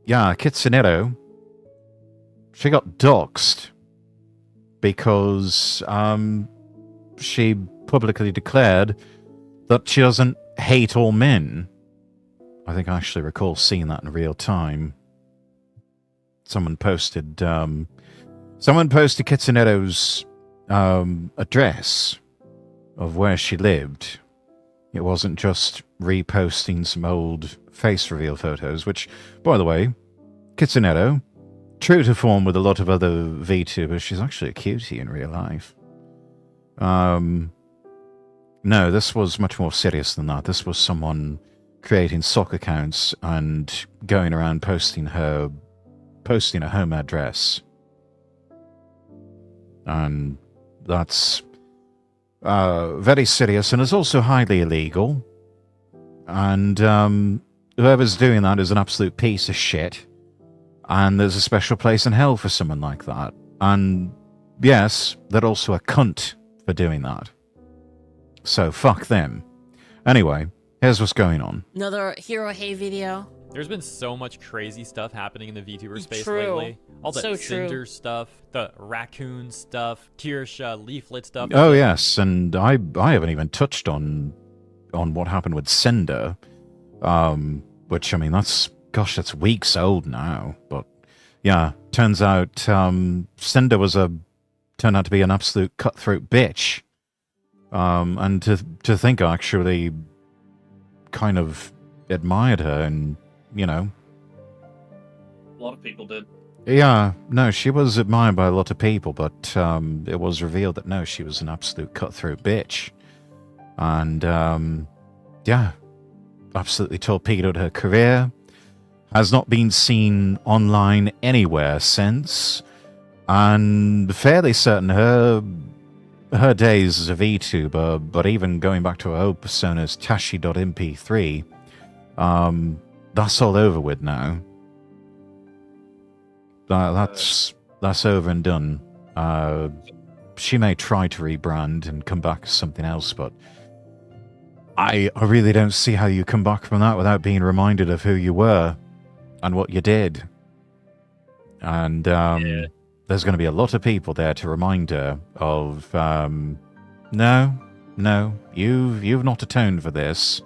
yeah, Kitsunero, she got doxxed because she publicly declared that she doesn't hate all men. I think I actually recall seeing that in real time. Someone posted Kitsunero's address of where she lived. It wasn't just reposting some old face reveal photos, which, by the way, Kitsunero, true to form with a lot of other VTubers, she's actually a cutie in real life. No, this was much more serious than that. This was someone creating sock accounts and going around posting a home address. And that's very serious and is also highly illegal. And whoever's doing that is an absolute piece of shit. And there's a special place in hell for someone like that. And yes, they're also a cunt for doing that. So fuck them. Anyway, here's what's going on. Another Hero Hey video. There's been so much crazy stuff happening in the VTuber space True. lately. All the So Cinder stuff, the raccoon stuff, Kirsha leaflet stuff. Oh yes, and I haven't even touched on what happened with Cinder, which I mean that's weeks old now. But yeah, turns out Cinder turned out to be an absolute cutthroat bitch. And to think I actually kind of admired her, and you know, a lot of people did. Yeah, no, she was admired by a lot of people, but it was revealed that no, she was an absolute cutthroat bitch, and yeah, absolutely torpedoed her career. Has not been seen online anywhere since, and fairly certain her days as a VTuber, but even going back to her old personas, Tashi.mp3, that's all over with now. That's over and done. She may try to rebrand and come back as something else, but I really don't see how you come back from that without being reminded of who you were and what you did. And Yeah. there's going to be a lot of people there to remind her of, no, you've not atoned for this.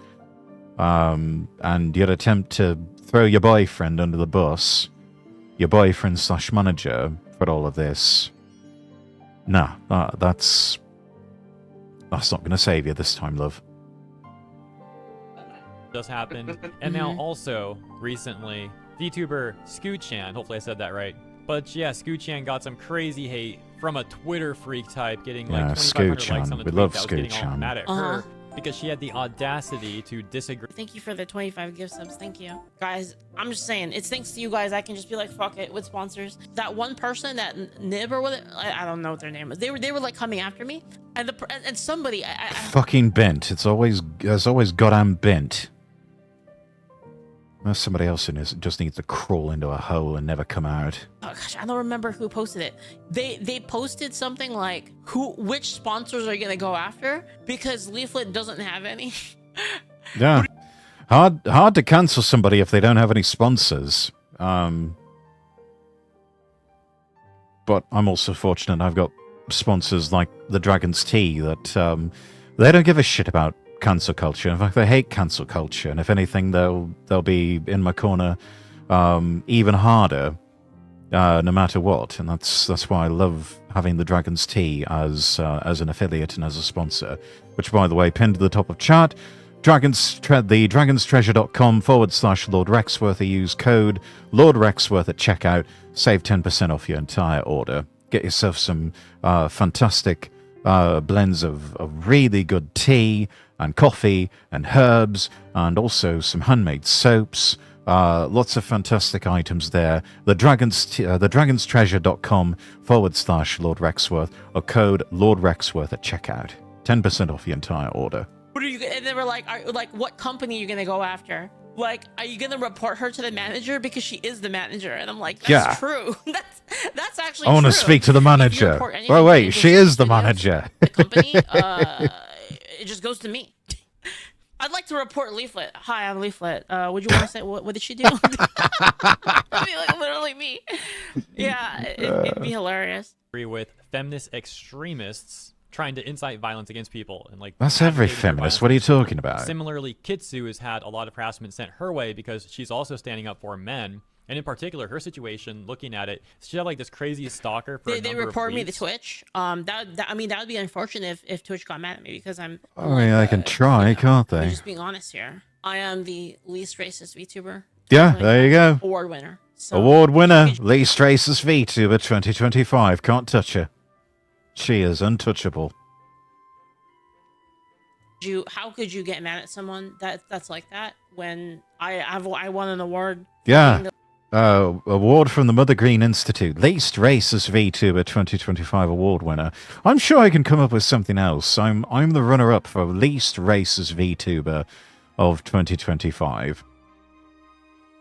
And your attempt to throw your boyfriend under the bus, your boyfriend/manager, for all of this. Nah, that's not going to save you this time, love. Does happen. And now also, recently, VTuber Scoo-chan, hopefully I said that right. But yeah, Scoo-chan got some crazy hate from a Twitter freak type, getting like 2,500 likes on the we tweet love that was getting all Scoo-chan. mad at her because she had the audacity to disagree. Thank you for the 25 gift subs. Thank you. Guys, I'm just saying, it's thanks to you guys I can just be like, fuck it, with sponsors. That one person, that Nib or what, I don't know what their name is. They were like coming after me. And and somebody, Fucking bent. It's always goddamn bent. There's somebody else in this that just needs to crawl into a hole and never come out. oh gosh, I don't remember who posted it. They posted something like, which sponsors are you gonna go after? Because Leaflet doesn't have any. Yeah. Hard to cancel somebody if they don't have any sponsors. But I'm also fortunate I've got sponsors like the Dragon's Tea that they don't give a shit about cancel culture. In fact, they hate cancel culture, and if anything, they'll be in my corner even harder, no matter what. And that's why I love having the Dragon's Tea as an affiliate and as a sponsor. Which, by the way, pinned to the top of chat. The dragonstreasure.com/Lord Rexworth. Use code Lord Rexworth at checkout. Save 10% off your entire order. Get yourself some fantastic blends of really good tea and coffee and herbs, and also some handmade soaps. Lots of fantastic items there. The dragonstreasure.com/Lord Rexworth, or code Lord Rexworth at checkout. 10% off your entire order. What are you? And they were like, what company are you gonna go after? Like, are you gonna report her to the manager because she is the manager? And I'm like, that's true. That's actually. I want to speak to the manager. Oh wait, she is the manager. The company, it just goes to me. I'd like to report Leaflet. Hi, I'm Leaflet. Would you want to say what did she do? feminist extremists trying to incite violence against people and like That's every advocating for feminist. violence What are you against people. talking about? Similarly, Kitsu has had a lot of harassment sent her way because she's also standing up for men. And in particular, her situation, looking at it, she had like this crazy stalker for a They number of report me to weeks. Twitch. I mean, that would be unfortunate if Twitch got mad at me because I'm. I mean, they can try, can't I'm they? just being honest here. I am the least racist VTuber. Yeah, there you go. Award winner. So, Award winner, least racist VTuber 2025. Can't touch her. She is untouchable. How could you get mad at someone that's like that when I won an award? Yeah. Award from the Mother Green Institute. Least racist VTuber 2025 award winner. I'm sure I can come up with something else. I'm the runner-up for least racist VTuber of 2025.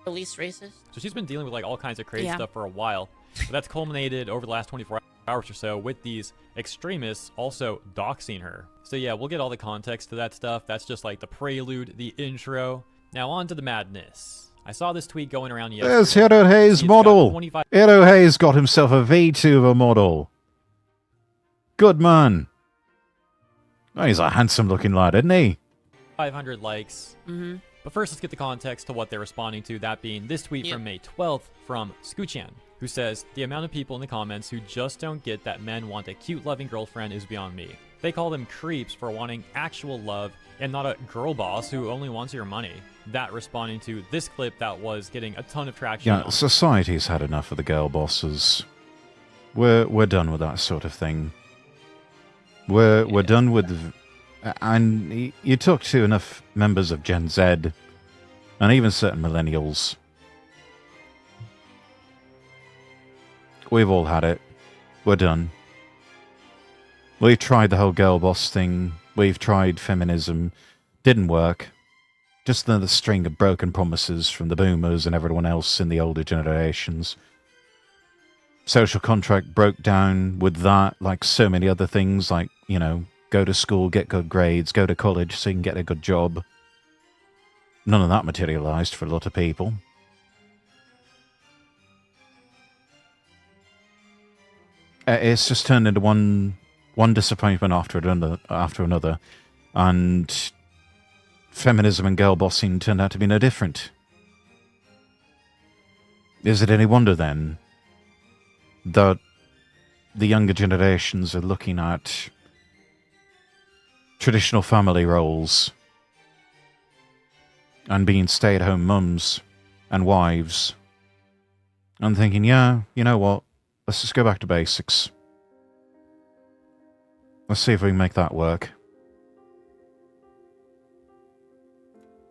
The least racist. So she's been dealing with like all kinds of crazy Yeah. stuff for a while. But that's culminated over the last 24 hours or so with these extremists also doxing her. So yeah, we'll get all the context to that stuff. That's just like the prelude, the intro. Now on to the madness. I saw this tweet going around yesterday. There's Hero Hayes It's got model. 25 Hero Hayes got himself a VTuber model. Good man. Oh, he's a handsome-looking lad, isn't he? 500 likes. Mm-hmm. But first, let's get the context to what they're responding to, that being this tweet from May 12th from Skuchan, who says, "The amount of people in the comments who just don't get that men want a cute, loving girlfriend is beyond me. They call them creeps for wanting actual love and not a girl boss who only wants your money." That responding to this clip that was getting a ton of traction. Yeah, society's had enough of the girl bosses. We're done with that sort of thing. We're done with... And you talk to enough members of Gen Z, and even certain millennials. We've all had it. We're done. We've tried the whole girl boss thing. We've tried feminism. Didn't work. Just another string of broken promises from the boomers and everyone else in the older generations. Social contract broke down with that, like so many other things, like, you know, go to school, get good grades, go to college so you can get a good job. None of that materialized for a lot of people. It's just turned into one disappointment after another, and feminism and girl bossing turned out to be no different. Is it any wonder then that the younger generations are looking at traditional family roles and being stay-at-home mums and wives and thinking, yeah, you know what, let's just go back to basics. Let's see if we can make that work.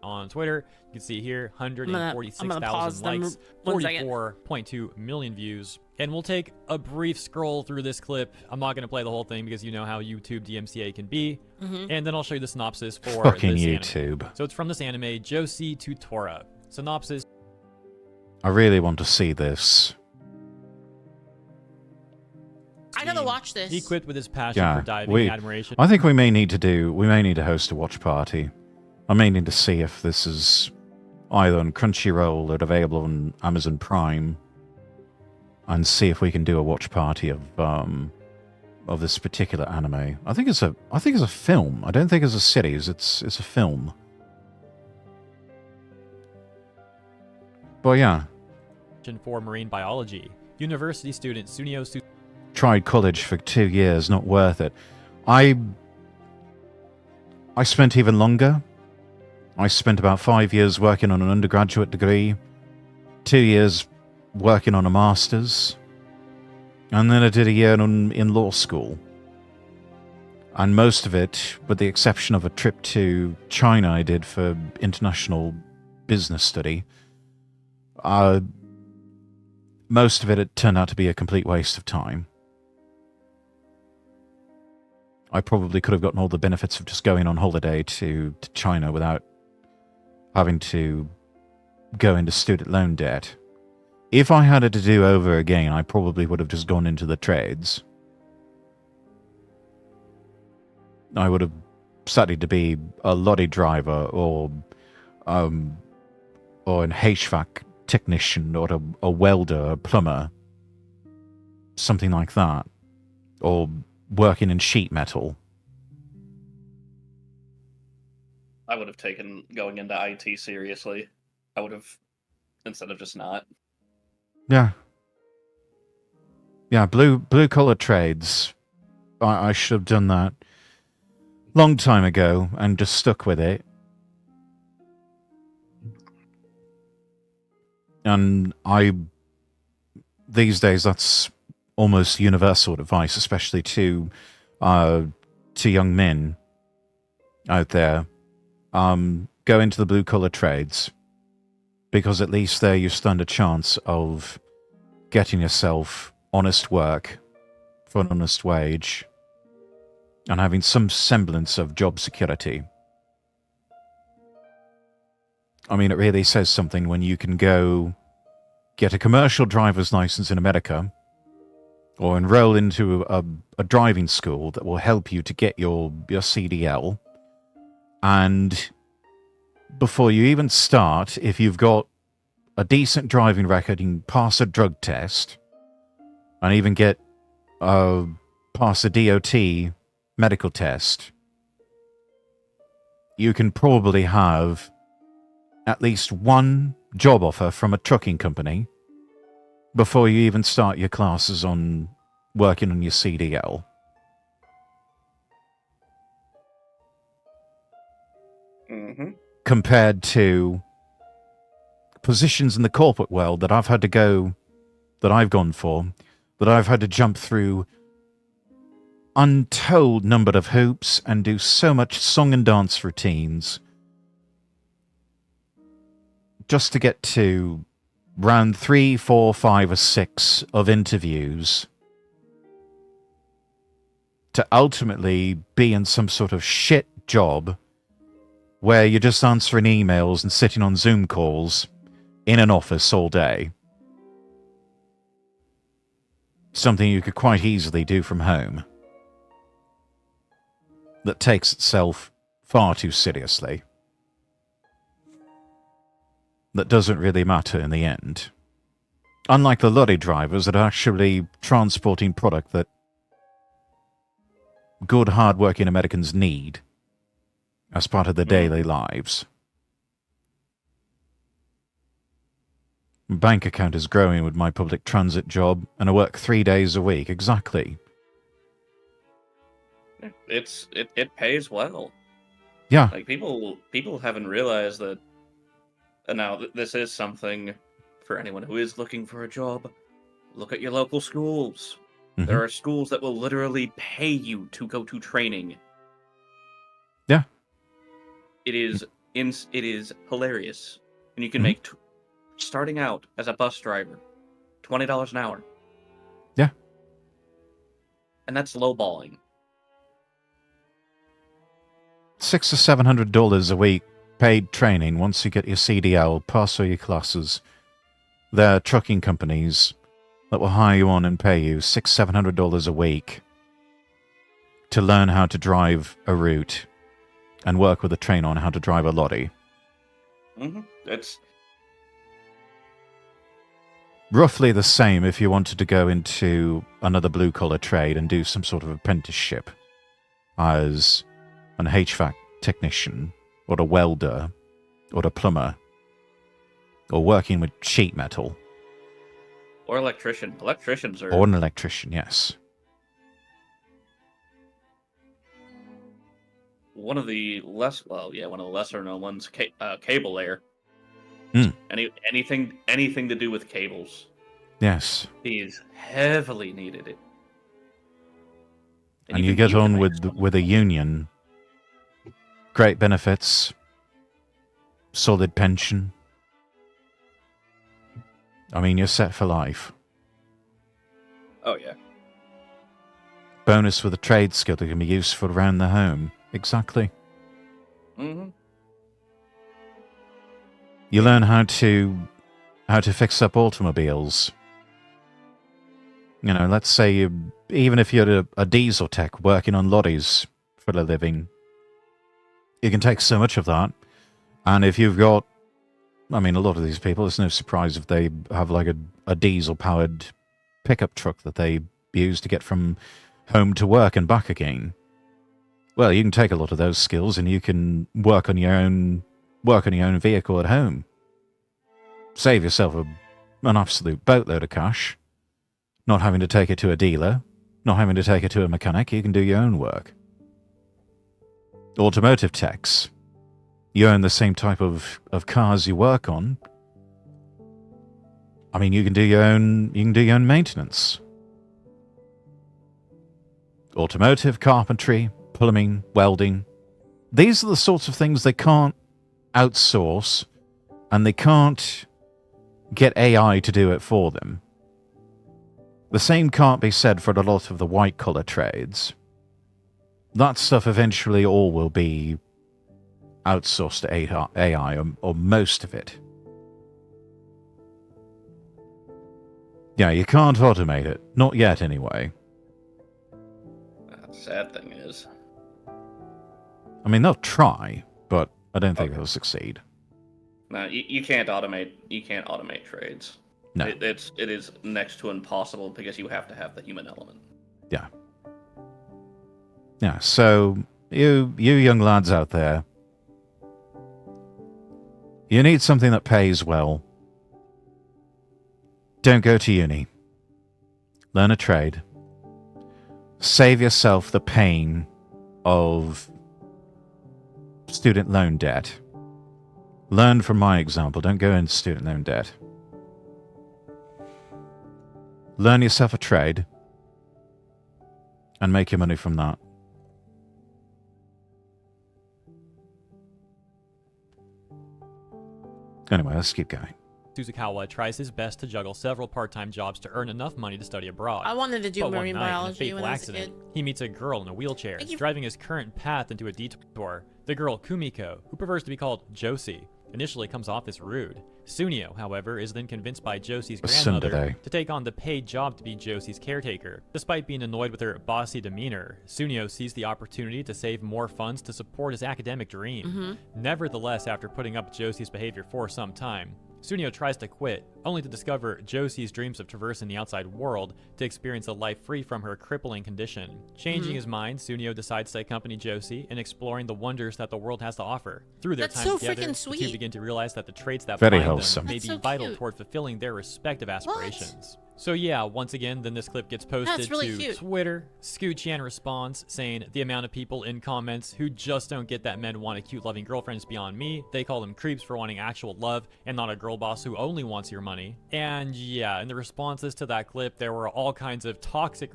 On Twitter, you can see here, I'm gonna pause 146,000 them likes, 44.2 million views. And we'll take a brief scroll through this clip. I'm not going to play the whole thing because you know how YouTube DMCA can be. And then I'll show you the synopsis for Fucking this YouTube. Anime. So it's from this anime, Josie Tutora. Synopsis. I really want to see this. I gotta watch this. Equipped with his passion Yeah, for diving and admiration. I think we may need to host a watch party. I may need to see if this is either on Crunchyroll or available on Amazon Prime, and see if we can do a watch party of this particular anime. I think it's a film. I don't think it's a series. It's a film. But yeah, For marine biology. University student Sunio tried college for 2 years, not worth it. I spent even longer. I spent about 5 years working on an undergraduate degree, 2 years working on a master's, and then I did a year in law school. And most of it, with the exception of a trip to China I did for international business study, most of it turned out to be a complete waste of time. I probably could have gotten all the benefits of just going on holiday to China without having to go into student loan debt. If I had it to do over again, I probably would have just gone into the trades. I would have studied to be a lorry driver or an HVAC technician or a welder, a plumber, something like that. or working in sheet metal. I would have taken going into IT seriously. I would have, instead of just not. Yeah. Yeah, blue collar trades. I should have done that long time ago and just stuck with it. And these days, that's almost universal advice, especially to young men out there. Go into the blue collar trades, because at least there you stand a chance of getting yourself honest work for an honest wage and having some semblance of job security. I mean, it really says something when you can go get a commercial driver's license in America or enroll into a driving school that will help you to get your CDL. And before you even start, if you've got a decent driving record, you can pass a drug test and even get pass a DOT medical test. You can probably have at least one job offer from a trucking company before you even start your classes on working on your CDL. Mm-hmm. Compared to positions in the corporate world that I've gone for, that I've had to jump through untold number of hoops and do so much song and dance routines just to get to round 3, 4, 5, or 6 of interviews to ultimately be in some sort of shit job where you're just answering emails and sitting on Zoom calls in an office all day. Something you could quite easily do from home. That takes itself far too seriously. That doesn't really matter in the end. Unlike the lorry drivers that are actually transporting product that good, hard-working Americans need as part of their daily lives. Bank account is growing with my public transit job, and I work 3 days a week. Exactly. It pays well. Yeah. Like people haven't realized that. And now this is something for anyone who is looking for a job. Look at your local schools. Mm-hmm. There are schools that will literally pay you to go to training. Yeah. It is hilarious, and you can make starting out as a bus driver, $20 an hour. Yeah. And that's lowballing. $600 to $700 a week paid training once you get your CDL, pass all your classes. There are trucking companies that will hire you on and pay you $600 to $700 a week to learn how to drive a route and work with a trainer on how to drive a lorry. Mm-hmm. It's roughly the same if you wanted to go into another blue-collar trade and do some sort of apprenticeship as an HVAC technician or a welder or a plumber or working with sheet metal. Or electrician. Electricians are... Or an electrician, yes. One of the lesser known ones, cable layer. Mm. Anything to do with cables. Yes. Is heavily needed. And you get on with a union. Great benefits. Solid pension. I mean, you're set for life. Oh, yeah. Bonus with a trade skill that can be useful around the home. Exactly. Mm-hmm. You learn how to fix up automobiles. You know, let's say even if you're a diesel tech working on lorries for a living, you can take so much of that. And if you've got, I mean, a lot of these people, it's no surprise if they have like a diesel-powered pickup truck that they use to get from home to work and back again. Well, you can take a lot of those skills and you can work on your own vehicle at home. Save yourself an absolute boatload of cash. Not having to take it to a dealer, not having to take it to a mechanic, you can do your own work. Automotive techs. You own the same type of cars you work on. I mean, you can do your own maintenance. Automotive, carpentry, plumbing, welding. These are the sorts of things they can't outsource, and they can't get AI to do it for them. The same can't be said for a lot of the white-collar trades. That stuff eventually all will be outsourced to AI, or most of it. Yeah, you can't automate it. Not yet, anyway. The sad thing is... I mean, they'll try, but I don't think they'll succeed. No, you can't automate. You can't automate trades. No. It is next to impossible because you have to have the human element. Yeah. Yeah, so you young lads out there, you need something that pays well. Don't go to uni. Learn a trade. Save yourself the pain of student loan debt. Learn from my example. Don't go into student loan debt. Learn yourself a trade and make your money from that. Anyway, let's keep going. Suzukawa tries his best to juggle several part-time jobs to earn enough money to study abroad. I wanted to do but marine one night, biology in a when fateful I was a accident, kid. he meets a girl in a wheelchair, driving his current path into a detour. The girl, Kumiko, who prefers to be called Josie, initially comes off as rude. Sunio, however, is then convinced by Josie's grandmother to take on the paid job to be Josie's caretaker. Despite being annoyed with her bossy demeanor, Sunio sees the opportunity to save more funds to support his academic dream. Nevertheless, after putting up with Josie's behavior for some time, Sunio tries to quit, only to discover Josie's dreams of traversing the outside world to experience a life free from her crippling condition. Changing his mind, Sunio decides to accompany Josie in exploring the wonders that the world has to offer. Through their time together, the two begin to realize that the traits that bind them may be vital toward fulfilling their respective aspirations. So yeah, once again, then this clip gets posted to Twitter. Scoo-chan responds, saying, "The amount of people in comments who just don't get that men want a cute loving girlfriend is beyond me. They call them creeps for wanting actual love and not a girl boss who only wants your money." And yeah, in the responses to that clip, there were all kinds of toxic...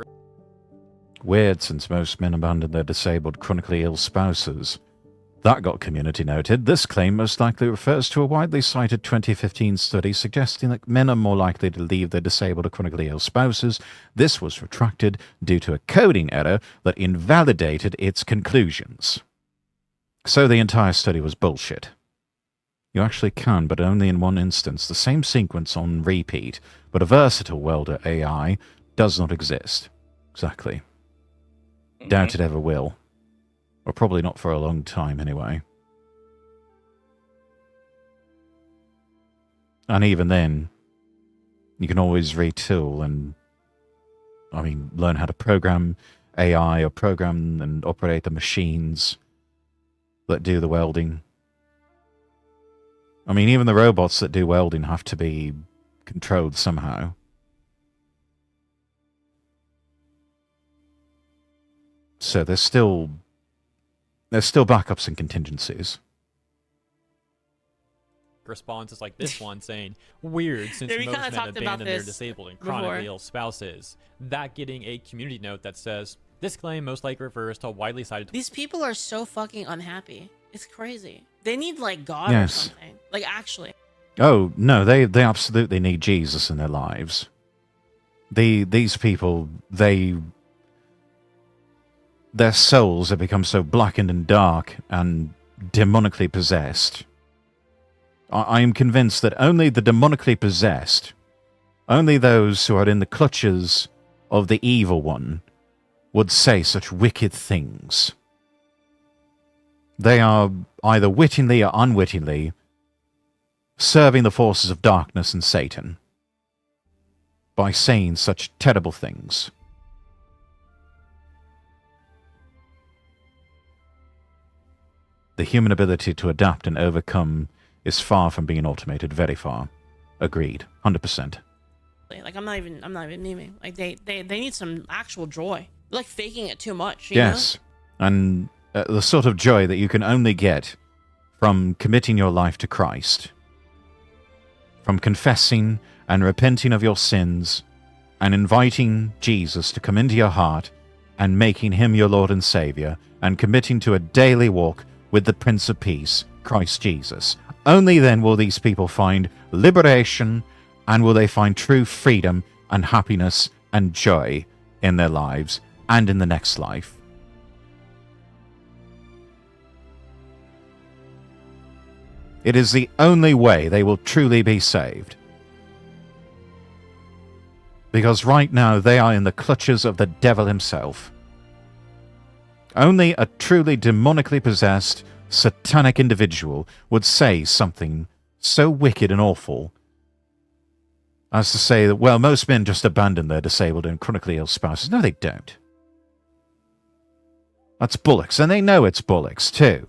Weird, since most men abandon their disabled, chronically ill spouses. That got community noted. This claim most likely refers to a widely cited 2015 study suggesting that men are more likely to leave their disabled or chronically ill spouses. This was retracted due to a coding error that invalidated its conclusions. So the entire study was bullshit. You actually can, but only in one instance, the same sequence on repeat, but a versatile welder AI does not exist. Exactly. Doubt it ever will. Or probably not for a long time, anyway. And even then, you can always retool and, I mean, learn how to program AI or program and operate the machines that do the welding. I mean, even the robots that do welding have to be controlled somehow. So there's still backups and contingencies. Responses like this one saying, "Weird, since most men abandon their disabled and chronically ill spouses." That getting a community note that says, "This claim most likely refers to a widely cited..." These people are so fucking unhappy. It's crazy. They need like God or something. Like actually. Oh no, they absolutely need Jesus in their lives. These people, their souls have become so blackened and dark and demonically possessed. I am convinced that only the demonically possessed, only those who are in the clutches of the evil one, would say such wicked things. They are either wittingly or unwittingly serving the forces of darkness and Satan by saying such terrible things. the human ability to adapt and overcome is far from being automated, very far. Agreed, 100%. Like I'm not even memeing. Like they need some actual joy. They're like faking it too much. Yes, and the sort of joy that you can only get from committing your life to Christ, from confessing and repenting of your sins, and inviting Jesus to come into your heart and making him your Lord and Savior, and committing to a daily walk with the Prince of Peace, Christ Jesus. Only then will these people find liberation, and will they find true freedom and happiness and joy in their lives and in the next life. It is the only way they will truly be saved. Because right now they are in the clutches of the devil himself. Only a truly demonically possessed, satanic individual would say something so wicked and awful as to say that, well, most men just abandon their disabled and chronically ill spouses. No, they don't. That's bullocks, and they know it's bullocks, too.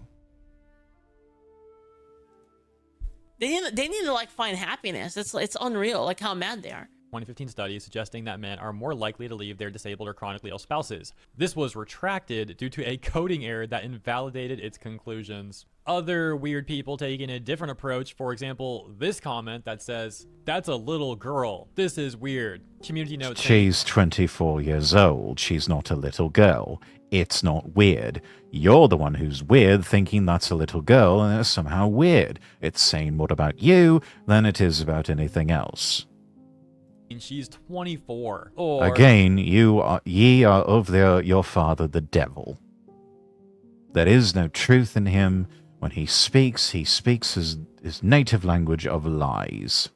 They need to like find happiness. It's unreal, like how mad they are. 2015 study suggesting that men are more likely to leave their disabled or chronically ill spouses. This was retracted due to a coding error that invalidated its conclusions. Other weird people taking a different approach, for example, this comment that says, "That's a little girl. This is weird." Community note. She's 24 years old. She's not a little girl. It's not weird. You're the one who's weird thinking that's a little girl and it's somehow weird. It's saying more about you than it is about anything else. She's 24. Or again, ye are of your father the devil. There is no truth in him. When he speaks his native language of lies.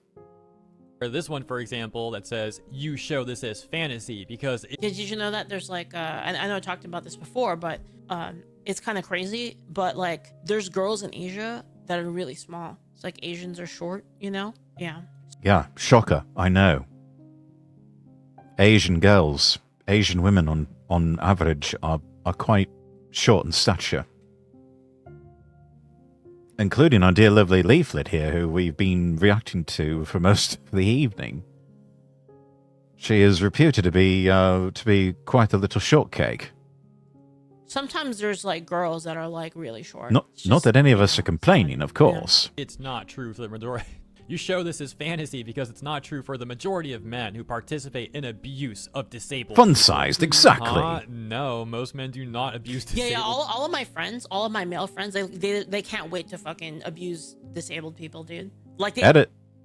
Or this one, for example, that says, "You show this as fantasy because..." Did you know that there's like, I know I talked about this before, but it's kind of crazy, but like there's girls in Asia that are really small. It's like Asians are short, you know? Yeah. Yeah, shocker, I know. Asian girls, Asian women on average are quite short in stature. Including our dear lovely Leaflet here, who we've been reacting to for most of the evening. She is reputed to be quite a little shortcake. Sometimes there's like girls that are like really short. Not that any of us are complaining, of course. Yeah. It's not true for the majority. You show this as fantasy because it's not true for the majority of men who participate in abuse of disabled fun-sized, exactly. No, most men do not abuse disabled. Yeah, all of my friends, all of my male friends, they can't wait to fucking abuse disabled people, dude. Like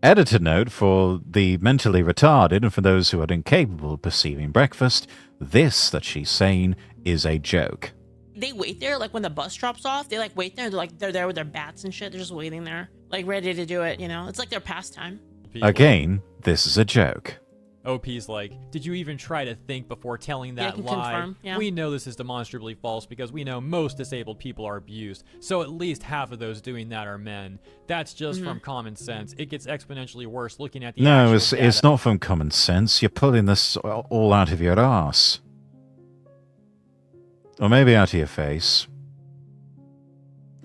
Editor note for the mentally retarded and for those who are incapable of perceiving breakfast, this that she's saying is a joke. They wait there, like when the bus drops off, they like wait there, they're there with their bats and shit, they're just waiting there, like ready to do it, you know? It's like their pastime. Again, this is a joke. OP's like, "Did you even try to think before telling that lie? Confirm, yeah. We know this is demonstrably false because we know most disabled people are abused, so at least half of those doing that are men. That's just from common sense. It gets exponentially worse looking at the No, actual it's data." not from common sense. You're pulling this all out of your ass. Or maybe out of your face.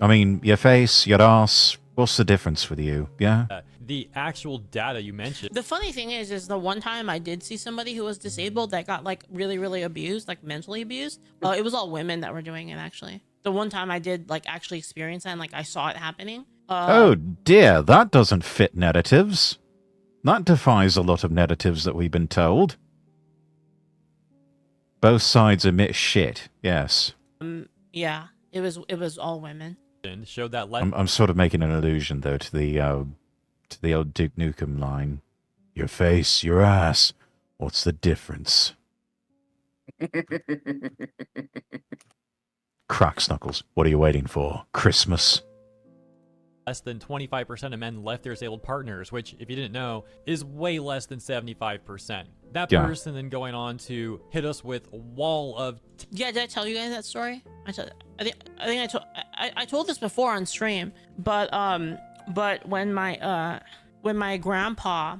I mean, your face, your ass, what's the difference with you, yeah? The actual data you mentioned. The funny thing is the one time I did see somebody who was disabled that got like really, really abused, like mentally abused. It was all women that were doing it, actually. The one time I did like actually experience that and like I saw it happening. Oh dear, that doesn't fit narratives. That defies a lot of narratives that we've been told. Both sides admit shit, yes. Yeah, it was all women. Showed that I'm sort of making an allusion though to the old Duke Nukem line. Your face, your ass. What's the difference? Crack Snuckles. What are you waiting for? Christmas? less than 25% of men left their disabled partners, which, if you didn't know, is way less than 75%. That person then going on to hit us with a wall of... Yeah, did I tell you guys that story? I think I told this before on stream, but when my grandpa...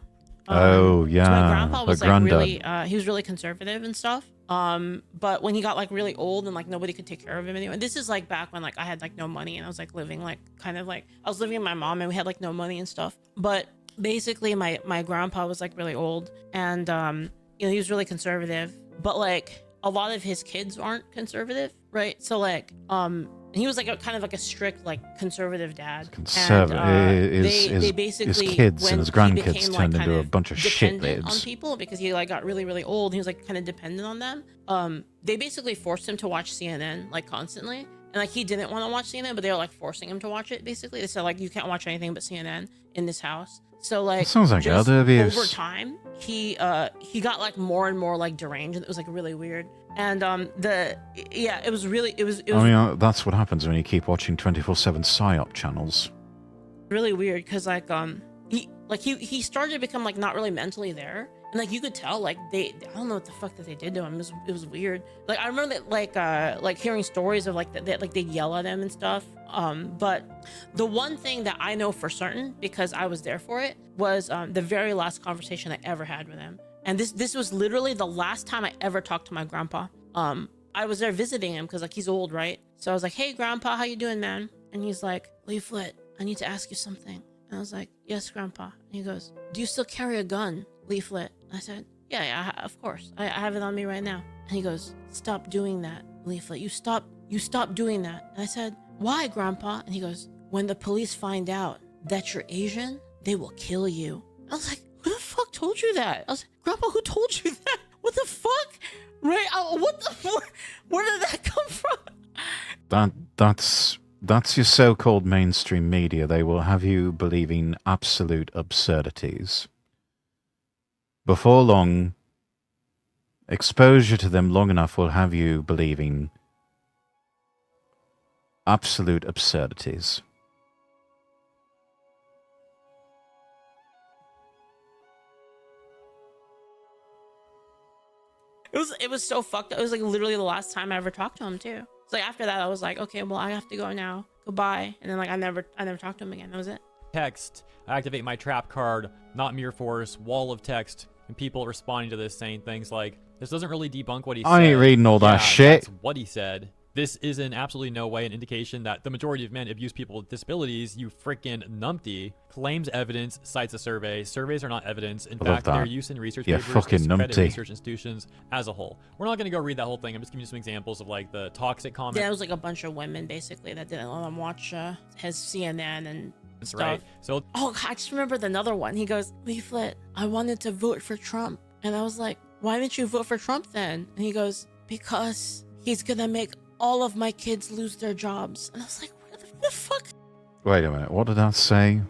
oh yeah, so my grandpa was like really he was really conservative and stuff. But when he got like really old and like nobody could take care of him anymore. This is like back when like I had like no money and I was like living like kind of like I was living with my mom and we had like no money and stuff. But basically my grandpa was like really old and you know, he was really conservative, but like a lot of his kids aren't conservative, right? So like he was like a kind of like a strict like conservative dad. Conservative. And, His they basically kids when and his he grandkids became, like, turned kind into a of bunch of dependent on shitlibs. people because he like got really old. He was like kind of dependent on them. They basically forced him to watch CNN like constantly, and like he didn't want to watch CNN, but they were like forcing him to watch it. Basically, they said like you can't watch anything but CNN in this house. So like That sounds like just elder abuse. over time, he got like more and more like deranged, and it was like really weird. And it was really it was I mean, that's what happens when you keep watching 24/7 psyop channels. really weird because like he started to become like not really mentally there, and like you could tell like I don't know what the fuck that they did to him. It was weird. Like I remember that like hearing stories of like that like they'd yell at him and stuff. But the one thing that I know for certain, because I was there for it, was the very last conversation I ever had with him. And this was literally the last time I ever talked to my grandpa. I was there visiting him because like he's old, right? So I was like, "Hey grandpa, how you doing, man?" And he's like, "Leaflet, I need to ask you something." And I was like, "Yes, grandpa." And he goes, "Do you still carry a gun, Leaflet?" I said, yeah, of course. I have it on me right now." And he goes, "Stop doing that, Leaflet. You stop doing that." And I said, "Why, grandpa?" And he goes, "When the police find out that you're Asian, they will kill you." I was like, "Who the fuck told you that?" I was like, "Grandpa, who told you that? What the fuck?" Right? Where did that come from? That's your so-called mainstream media. They will have you believing absolute absurdities. Before long, exposure to them long enough will have you believing absolute absurdities. It was so fucked up. It was like literally the last time I ever talked to him too. So like after that I was like, okay, well I have to go now. Goodbye. And then like I never talked to him again. That was it. Text, I activate my trap card, not mere force, wall of text, and people responding to this saying things like, "This doesn't really debunk what he said. I ain't reading all that shit." That's what he said. This is in absolutely no way an indication that the majority of men abuse people with disabilities, you freaking numpty. Claims evidence, cites a survey. Surveys are not evidence. In fact, their use in research papers fucking discredit numpty. research institutions as a whole. We're not going to go read that whole thing. I'm just giving you some examples of like the toxic comments. Yeah, it was like a bunch of women basically that didn't let him watch his CNN and stuff. Right. So, oh, I just remembered another one. He goes, "Leaflet, I wanted to vote for Trump." And I was like, "Why didn't you vote for Trump then?" And he goes, "Because he's going to make all of my kids lose their jobs." And I was like, what the fuck? Wait a minute, what did that say?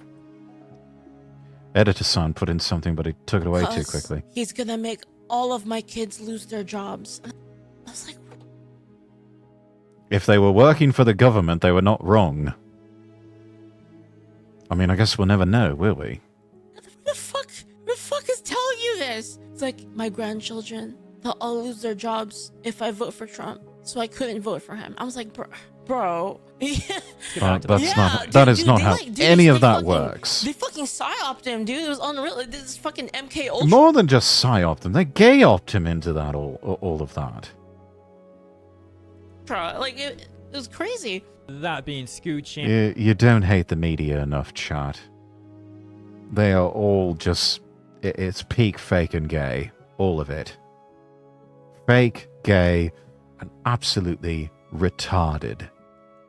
Editor son put in something, but he took it away too quickly. He's gonna make all of my kids lose their jobs. And I was like, If they were working for the government, they were not wrong. I mean, I guess we'll never know, will we? Who the fuck is telling you this? It's like, my grandchildren, they'll all lose their jobs if I vote for Trump. So I couldn't vote for him. I was like, bro. That is not how any of that works. They fucking psyoped him, dude. It was unreal. This is fucking MK Ultra. More than just psyoped him, they gay-opted him into that, all of that. Like, it was crazy. that being Scooch. You don't hate the media enough, chat. They are all just... It's peak fake and gay. All of it. Fake, gay, and absolutely retarded.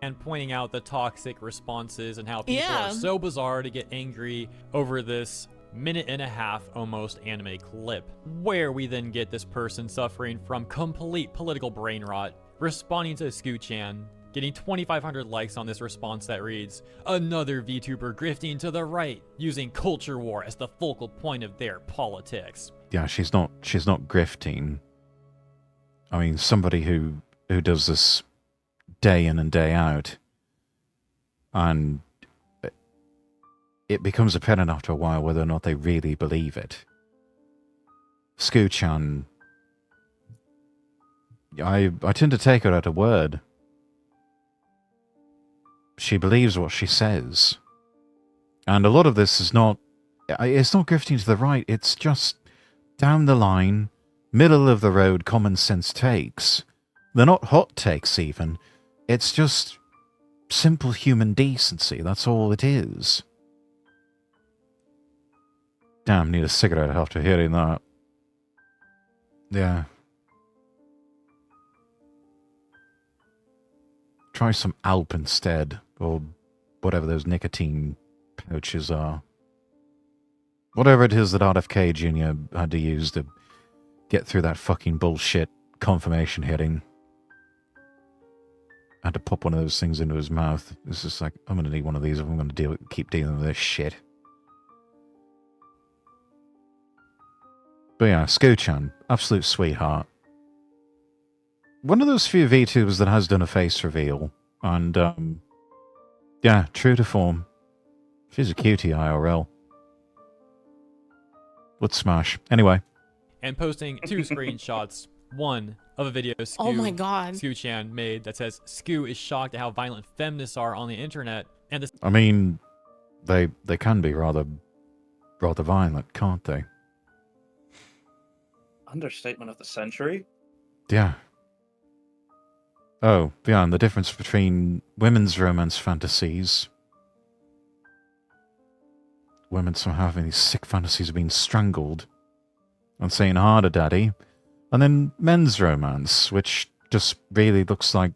And pointing out the toxic responses and how people are so bizarre to get angry over this minute-and-a-half almost anime clip, where we then get this person suffering from complete political brain rot, responding to Scooch-chan, getting 2,500 likes on this response that reads, "Another VTuber grifting to the right, using culture war as the focal point of their politics." Yeah, she's not grifting. I mean, somebody who does this day in and day out, and it becomes apparent after a while whether or not they really believe it. Scoo-chan, I tend to take her at her word. She believes what she says. And a lot of this is not... It's not grifting to the right. It's just down the line, middle of the road common sense takes. They're not hot takes even. It's just simple human decency. That's all it is. Damn, need a cigarette after hearing that. Yeah. Try some Alp instead, or whatever those nicotine pouches are. Whatever it is that RFK Jr. had to use to get through that fucking bullshit confirmation hearing. I had to pop one of those things into his mouth. It's just like, I'm gonna need one of these if I'm gonna keep dealing with this shit. But yeah, Scoo-chan, absolute sweetheart. One of those few VTubers that has done a face reveal. And, yeah, true to form. She's a cutie IRL. Would smash. Anyway. And posting 2 screenshots. One of a video Oh my god. Scoo-chan made that says, Scoo is shocked at how violent feminists are on the internet. And this I mean, they can be rather violent, can't they? Understatement of the century. Yeah. Oh, yeah, and the difference between women's romance fantasies. Women somehow having these sick fantasies of being strangled and saying harder, daddy. And then men's romance, which just really looks like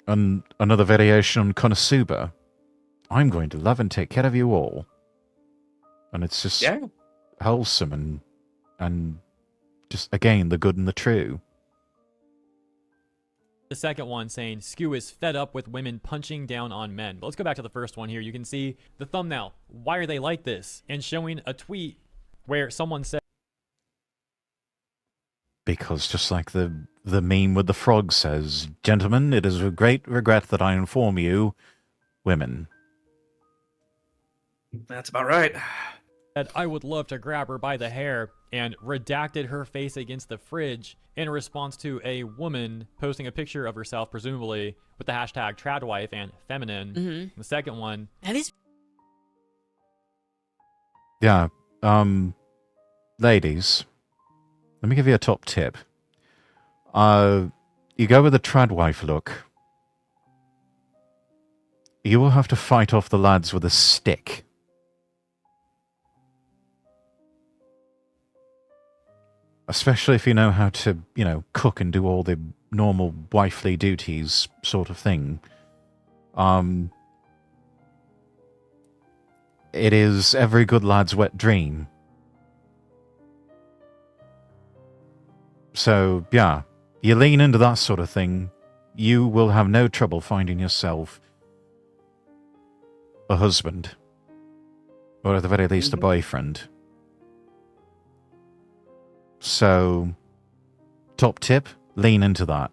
another variation on Konosuba. I'm going to love and take care of you all. And it's just wholesome and just, again, the good and the true. The second one saying, Scoo is fed up with women punching down on men. But let's go back to the first one here. You can see the thumbnail. Why are they like this? And showing a tweet where someone said, because just like the meme with the frog says, gentlemen, it is with great regret that I inform you, women. That's about right. that I would love to grab her by the hair, and redacted her face against the fridge in response to a woman posting a picture of herself, presumably with the hashtag tradwife and feminine. Mm-hmm. The second one. And these Yeah, ladies, let me give you a top tip. You go with the tradwife look. You will have to fight off the lads with a stick. Especially if you know how to, cook and do all the normal wifely duties sort of thing. It is every good lad's wet dream. So, yeah, you lean into that sort of thing, you will have no trouble finding yourself a husband. Or at the very least, a boyfriend. So, top tip, lean into that.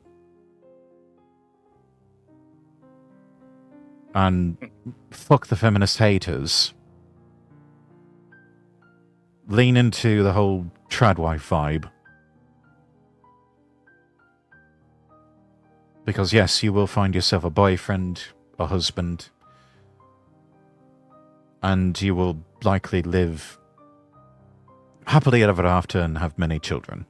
And fuck the feminist haters. Lean into the whole tradwife vibe. Because yes, you will find yourself a boyfriend, a husband, and you will likely live happily ever after and have many children.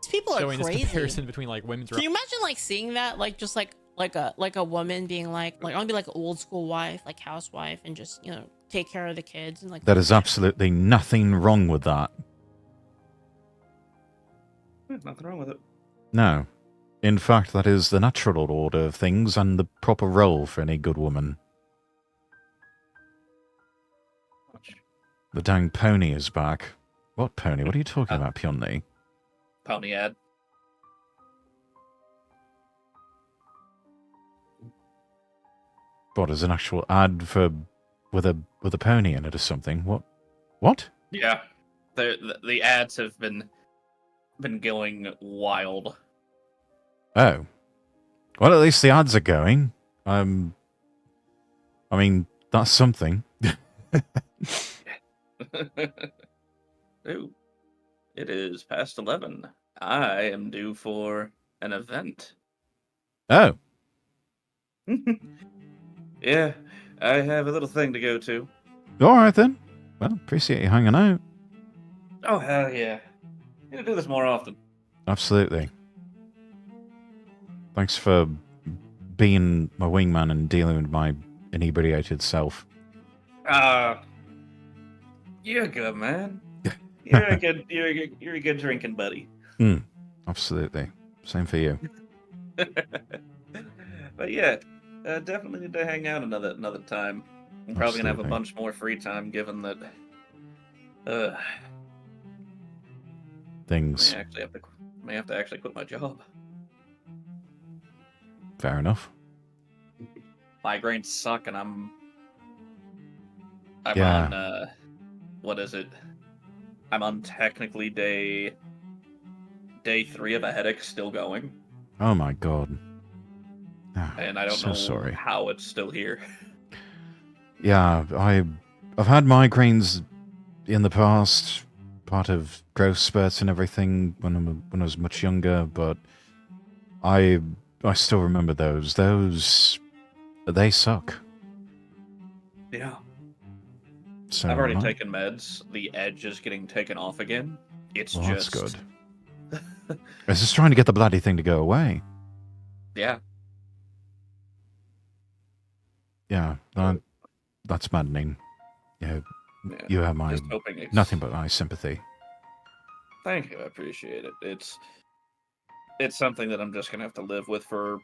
These people are showing crazy. this comparison between like women's. Can you imagine seeing that just like a woman being like I want to be like an old school wife, like housewife, and just take care of the kids and There is absolutely nothing wrong with that. Nothing wrong with it. No. In fact, that is the natural order of things and the proper role for any good woman. The dang pony is back. What pony? What are you talking about, Pionny? Pony ad. What, is an actual ad for with a pony in it or something? What? Yeah, the ads have been going wild. Oh. Well, at least the ads are going. I mean, that's something. Ooh, it is past 11. I am due for an event. Oh. Yeah, I have a little thing to go to. All right then. Well, appreciate you hanging out. Oh, hell yeah. Need to do this more often. Absolutely. Thanks for being my wingman and dealing with my inebriated self. You're good, man. You're a good drinking buddy. Absolutely. Same for you. But yeah, definitely need to hang out another time. I'm probably gonna have a bunch more free time, given that things may have to actually quit my job. Fair enough. Migraines suck, and I'm yeah. on what is it? I'm on technically day 3 of a headache still going. Oh my god. Oh, and I don't know how it's still here. Yeah, I've had migraines in the past, part of growth spurts and everything when I was much younger, but I still remember those. They suck. Yeah. So I've already taken meds. The edge is getting taken off again. It's that's good. It's just trying to get the bloody thing to go away. Yeah. Yeah, that's maddening. Yeah, you have my nothing but my sympathy. Thank you, I appreciate it. It's something that I'm just gonna have to live with for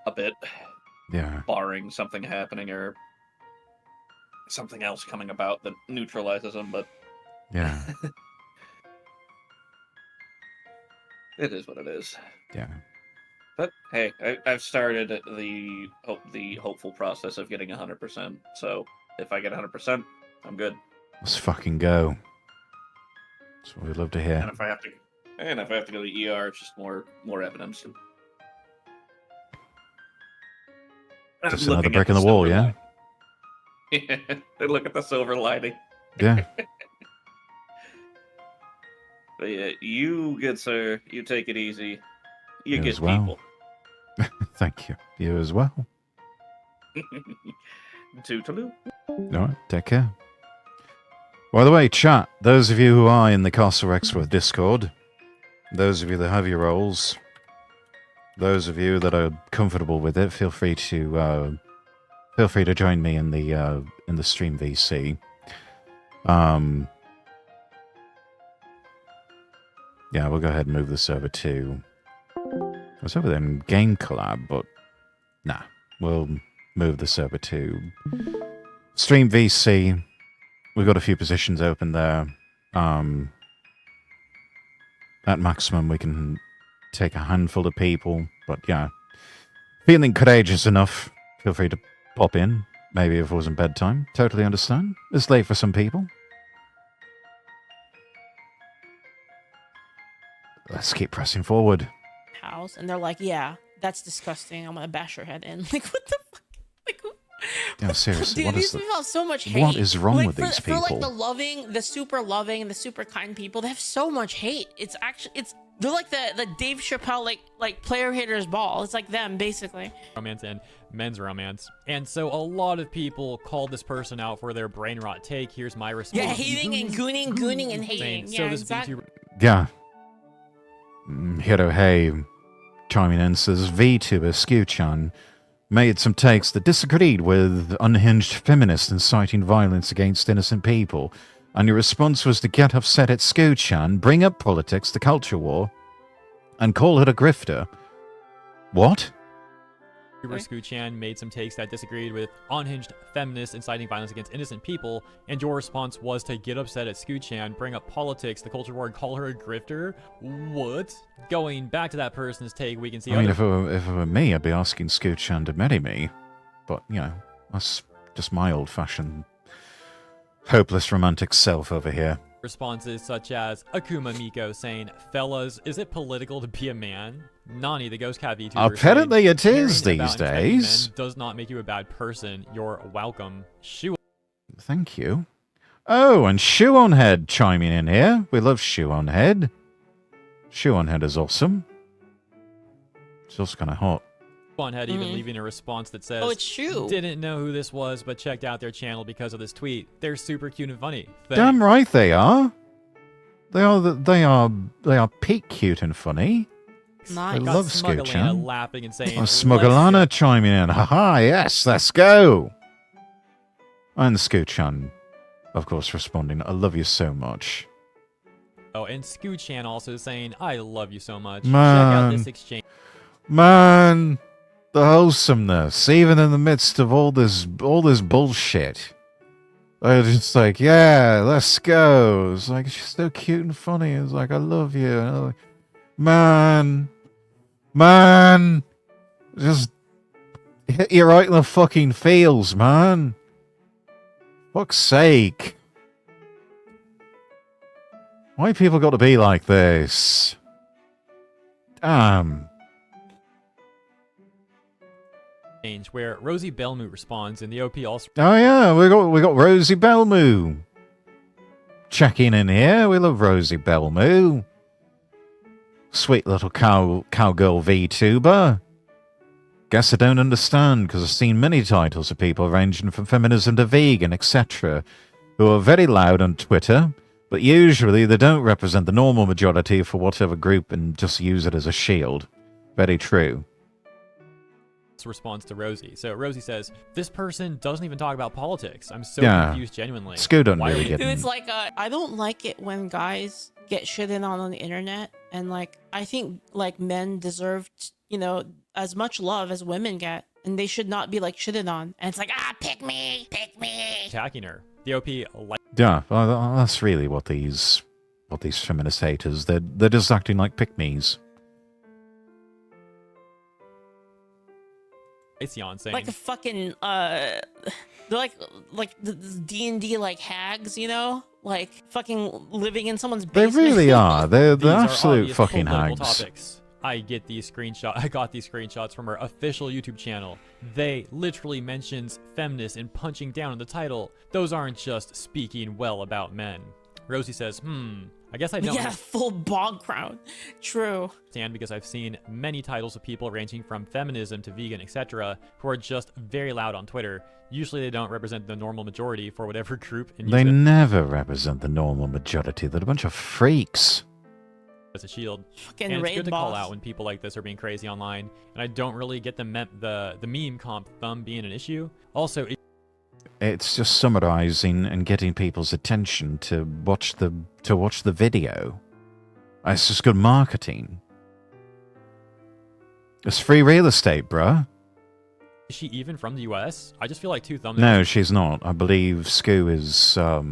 a bit. Yeah. Barring something happening or something else coming about that neutralizes them, but yeah. It is what it is. Yeah. But hey, I've started the hopeful process of getting 100%. So if I get 100%, I'm good. Let's fucking go. That's what we'd love to hear. And if I have to go to the ER, it's just more evidence. Just another brick in the wall, yeah? Yeah. Look at the silver lining. Yeah. But yeah, you good sir, you take it easy. You get people. Thank you. You as well. Toodaloo. Alright, take care. By the way, chat, those of you who are in the Castle Rexworth Discord, those of you that have your roles, those of you that are comfortable with it, feel free to join me in the stream VC. Yeah, we'll go ahead and move this over to... I was over there in Game Collab, but nah, we'll move this over to Stream VC. We've got a few positions open there. At maximum, we can take a handful of people, but yeah. Feeling courageous enough, feel free to pop in. Maybe if it wasn't bedtime. Totally understand. It's late for some people. Let's keep pressing forward. House, and they're like, yeah, that's disgusting. I'm gonna bash your head in. Like, what the fuck? Like, yeah, seriously, dude, these people have so much hate. What is wrong with these people? For like the super loving, the super kind people, they have so much hate. It's actually, they're like the Dave Chappelle like player haters ball. It's like them basically. Romance and men's romance, and so a lot of people called this person out for their brain rot take. Here's my response. Yeah, hating and gooning and hating. So yeah, this exactly. Yeah. Hiro Hey chiming in says Vtuber Skew-chan made some takes that disagreed with unhinged feminists inciting violence against innocent people, and your response was to get upset at Skew-chan, bring up politics, the culture war, and call it a grifter. What? Skew-chan made some takes that disagreed with unhinged feminists inciting violence against innocent people, and your response was to get upset at Skew-chan, bring up politics, the culture war, and call her a grifter? What? Going back to that person's take, we can see... I mean, if it were me, I'd be asking Skew-chan to marry me. But, you know, that's just my old-fashioned, hopeless romantic self over here. Responses such as Akuma Miko saying, fellas, is it political to be a man? Nani, the Ghost Cat VTuber, apparently it is these days. Does not make you a bad person. You're welcome. Shoe. Thank you. Oh, and Shoe on Head chiming in here. We love Shoe on Head. Shoe on Head is awesome. It's also kind of hot. Gone ahead even leaving a response that says, Oh, it's true. Didn't know who this was, but checked out their channel because of this tweet. They're super cute and funny. Thanks. Damn right they are. They are peak cute and funny. Nice. I Got love Smuggalana Scooch-chan. laughing and saying, Oh, "Let's Smuggalana go." chiming in. Haha, yes, let's go. And Scooch-chan, of course, responding, I love you so much. Oh, and Scooch-chan also saying, I love you so much. Man. Check out this exchange. Man, the wholesomeness, even in the midst of all this bullshit. I was just like, yeah, let's go. It's like, she's so cute and funny. It's like, I love you. And I'm like, man, just hit you right in the fucking feels, man. Fuck's sake. Why people got to be like this? Damn. Where Rosie Belmu responds, and the OP also Oh yeah, we got Rosie Belmu checking in here. We love Rosie Belmu. Sweet little cowgirl VTuber. Guess I don't understand, because I've seen many titles of people ranging from feminism to vegan, etc., who are very loud on Twitter, but usually they don't represent the normal majority for whatever group and just use it as a shield. Very true. responds to Rosie. So Rosie says, this person doesn't even talk about politics. I'm so Yeah. confused, genuinely. Scoot don't Why are really we- get Dude, it. it's like I don't like it when guys get shitted on the internet, and like I think like men deserve as much love as women get, and they should not be like shitted on. And it's like pick me. attacking her. The OP Yeah, well, that's really what these feminist haters, they're just acting like pick-me's. Lycion saying, Like a fucking they're like the D&D like hags, like fucking living in someone's They basement. really are. They're these are absolute obvious fucking political hags. topics. I got these screenshots from her official YouTube channel. They literally mentions feminists and punching down in the title. Those aren't just speaking well about men. Rosie says, I guess I don't Yeah, full bog crown. True. understand because I've seen many titles of people ranging from feminism to vegan, etc., who are just very loud on Twitter. Usually they don't represent the normal majority for whatever group and They use it never represent the normal majority. They're a bunch of freaks. as a shield. Fucking And it's raid good to call boss. out when people like this are being crazy online. And I don't really get the meme comp thumb being an issue. Also, It's just summarizing and getting people's attention to watch the video. It's just good marketing. It's free real estate, bruh. is she even from the US? I just feel like two thumbs. No, she's not. I believe Scoo is, I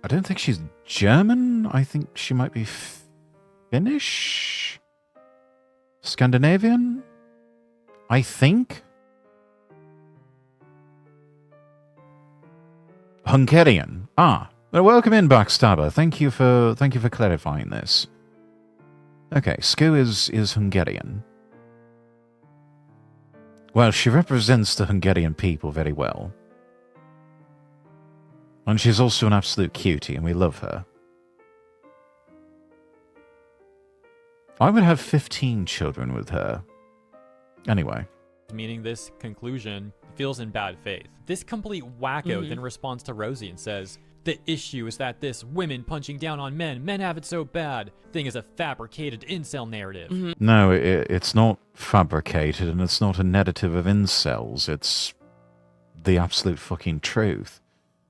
don't think she's German. I think she might be Finnish? Scandinavian? I think? Hungarian. Well, welcome in, Backstabber. Thank you for clarifying this. Okay, Scoo is Hungarian. Well, she represents the Hungarian people very well. And she's also an absolute cutie, and we love her. I would have 15 children with her. Anyway. Meaning this conclusion feels in bad faith. This complete wacko then responds to Rosie and says, the issue is that this women punching down on men have it so bad thing is a fabricated incel narrative. No, it's not fabricated, and it's not a narrative of incels. It's the absolute fucking truth.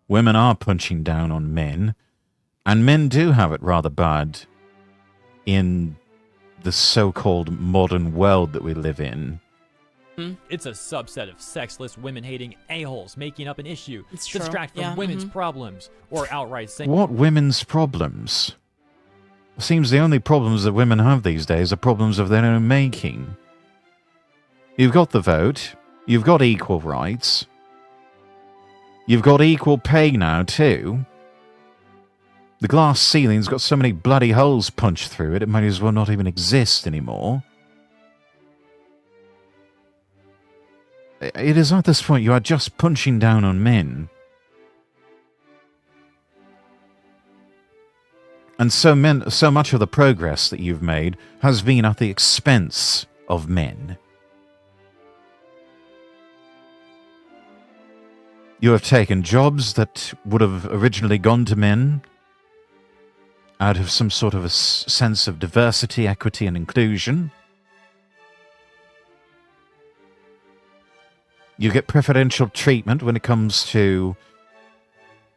Women are punching down on men, and men do have it rather bad in the so-called modern world that we live in. It's a subset of sexless, women-hating a-holes making up an issue It's to true. distract from Yeah, women's problems, or outright saying What women's problems? It seems the only problems that women have these days are problems of their own making. You've got the vote. You've got equal rights. You've got equal pay now, too. The glass ceiling's got so many bloody holes punched through it, it might as well not even exist anymore. It is at this point you are just punching down on men. And so much of the progress that you've made has been at the expense of men. You have taken jobs that would have originally gone to men out of some sort of a sense of diversity, equity, and inclusion. You get preferential treatment when it comes to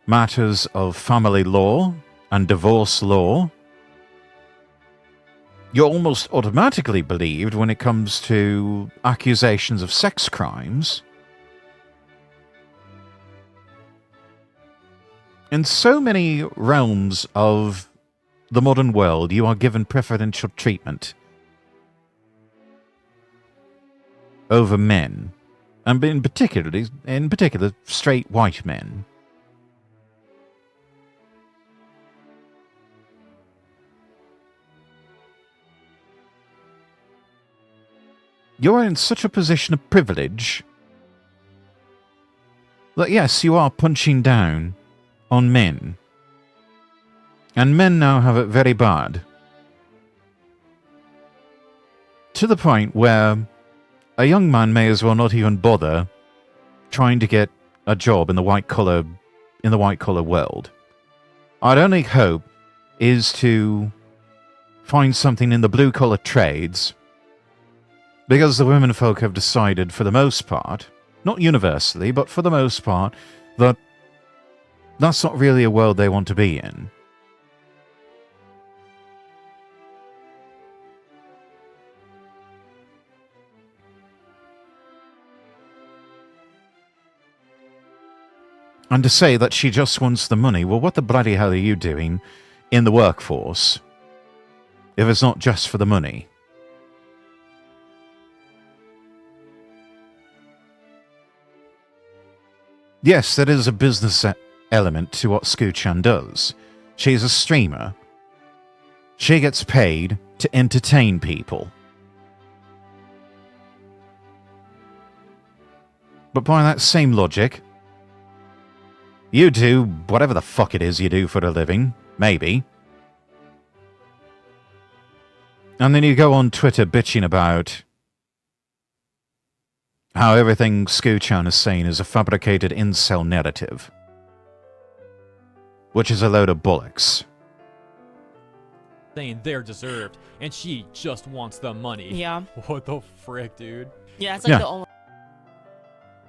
matters of family law and divorce law. You're almost automatically believed when it comes to accusations of sex crimes. In so many realms of the modern world, you are given preferential treatment over men, and in particular, straight white men. You're in such a position of privilege that yes, you are punching down on men. And men now have it very bad. To the point where a young man may as well not even bother trying to get a job in the white collar world. Our only hope is to find something in the blue collar trades, because the women folk have decided, for the most part, not universally, but for the most part, that that's not really a world they want to be in. And to say that she just wants the money, well, what the bloody hell are you doing in the workforce if it's not just for the money? Yes, there is a business element to what Scoo-chan does. She's a streamer. She gets paid to entertain people. But by that same logic, you do whatever the fuck it is you do for a living, maybe. And then you go on Twitter bitching about how everything Scoo-chan is saying is a fabricated incel narrative, which is a load of bollocks. Saying they're deserved, and she just wants the money. Yeah. What the frick, dude? Yeah, it's like the only...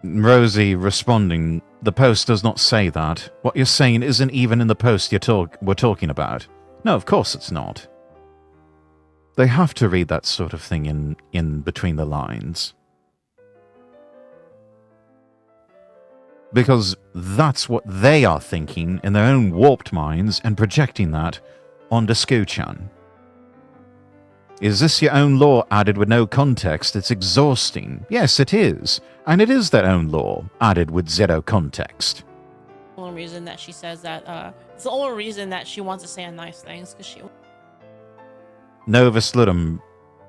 Rosie responding, the post does not say that. What you're saying isn't even in the post we're talking about. No, of course it's not. They have to read that sort of thing in between the lines. Because that's what they are thinking in their own warped minds and projecting that onto Scoo-chan. Is this your own law added with no context? It's exhausting. Yes, it is. And it is their own law added with zero context. The only reason that she says that, it's the only reason that she wants to say nice things, because she... Novus Ludum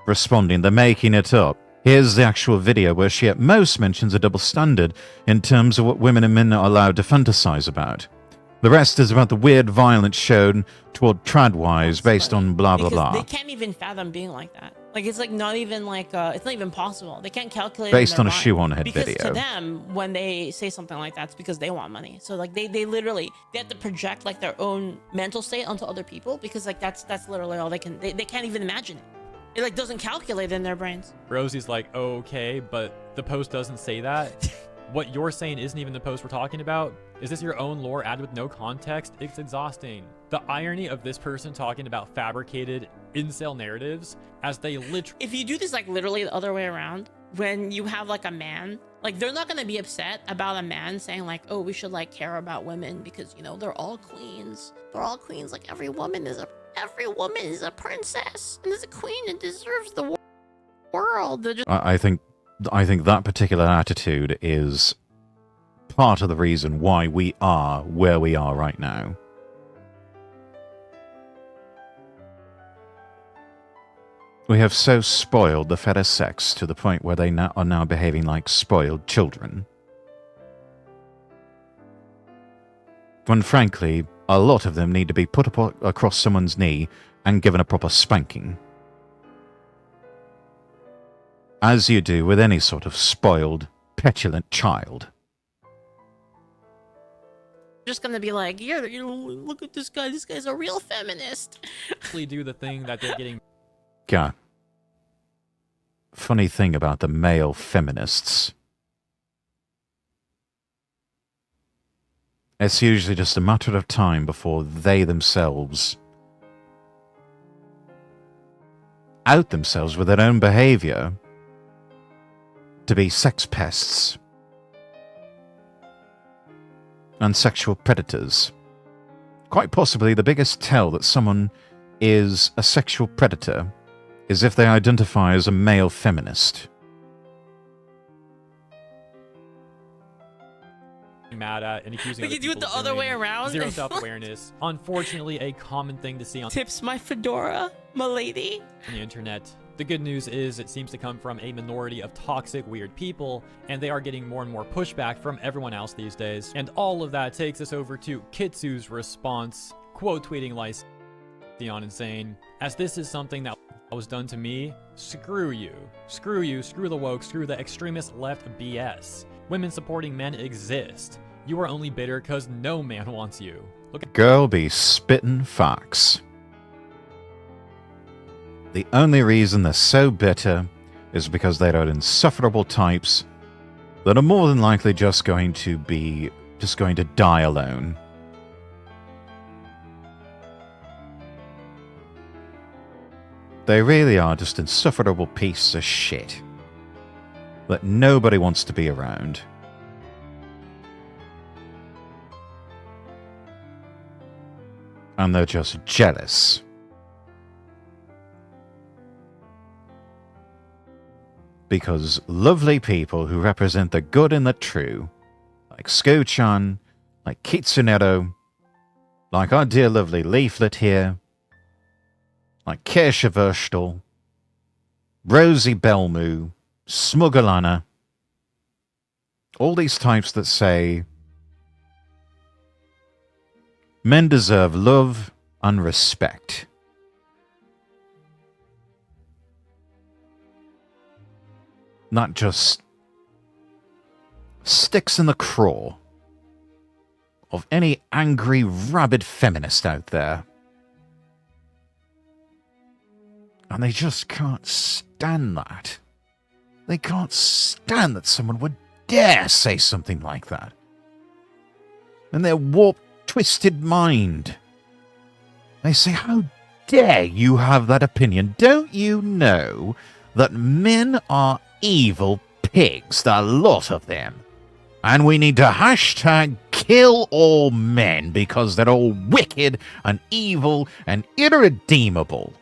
responding, they're making it up. Here's the actual video where she at most mentions a double standard in terms of what women and men are allowed to fantasize about. The rest is about the weird violence shown toward tradwise based on blah blah blah. They can't even fathom being like that. Like, it's like not even like it's not even possible. They can't calculate based on a mind. shoe on head because video. To them, when they say something like that, it's because they want money. So like they literally they have to project like their own mental state onto other people, because like that's literally all they can. They can't even imagine it. It like doesn't calculate in their brains. Rosie's like, okay, but the post doesn't say that. What you're saying isn't even the post we're talking about. Is this your own lore added with no context? It's exhausting. The irony of this person talking about fabricated incel narratives as they literally... If you do this like literally the other way around, when you have like a man, like they're not going to be upset about a man saying like, oh, we should like care about women because, you know, they're all queens. They're all queens. Like every woman is a princess and is a queen and deserves the world. I think that particular attitude is part of the reason why we are where we are right now. We have so spoiled the fetish sex to the point where they are now behaving like spoiled children. When frankly, a lot of them need to be put across someone's knee and given a proper spanking. as you do with any sort of spoiled, petulant child. Just gonna be like, yeah, you know, look at this guy. This guy's a real feminist. Do the thing that they're getting. Yeah. Funny thing about the male feminists. It's usually just a matter of time before they themselves out themselves with their own behavior to be sex pests and sexual predators. Quite possibly the biggest tell that someone is a sexual predator is if they identify as a male feminist. Mad at and accusing Like other you do it people the of other way doing around. Zero self-awareness. Unfortunately, a common thing to see on Tips my fedora, milady. the internet. The good news is it seems to come from a minority of toxic, weird people, and they are getting more and more pushback from everyone else these days. And all of that takes us over to Kitsu's response, quote tweeting Lycion and saying, "As this is something that was done to me, screw you. Screw you, screw the woke, screw the extremist left BS. Women supporting men exist. You are only bitter because no man wants you." Look at Girl be spittin' facts. The only reason they're so bitter is because they are insufferable types that are more than likely just going to die alone. They really are just insufferable pieces of shit that nobody wants to be around. And they're just jealous. Because lovely people who represent the good and the true, like Scoo-chan, like Kitsunero, like our dear lovely Leaflet here, like Kersha Verstal, Rosie Belmu, Smugglana, all these types that say men deserve love and respect. Not just sticks in the craw of any angry, rabid feminist out there. And they just can't stand that. They can't stand that someone would dare say something like that. In their warped, twisted mind, they say, how dare you have that opinion? Don't you know that men are evil pigs, the lot of them? And we need to hashtag kill all men because they're all wicked and evil and irredeemable.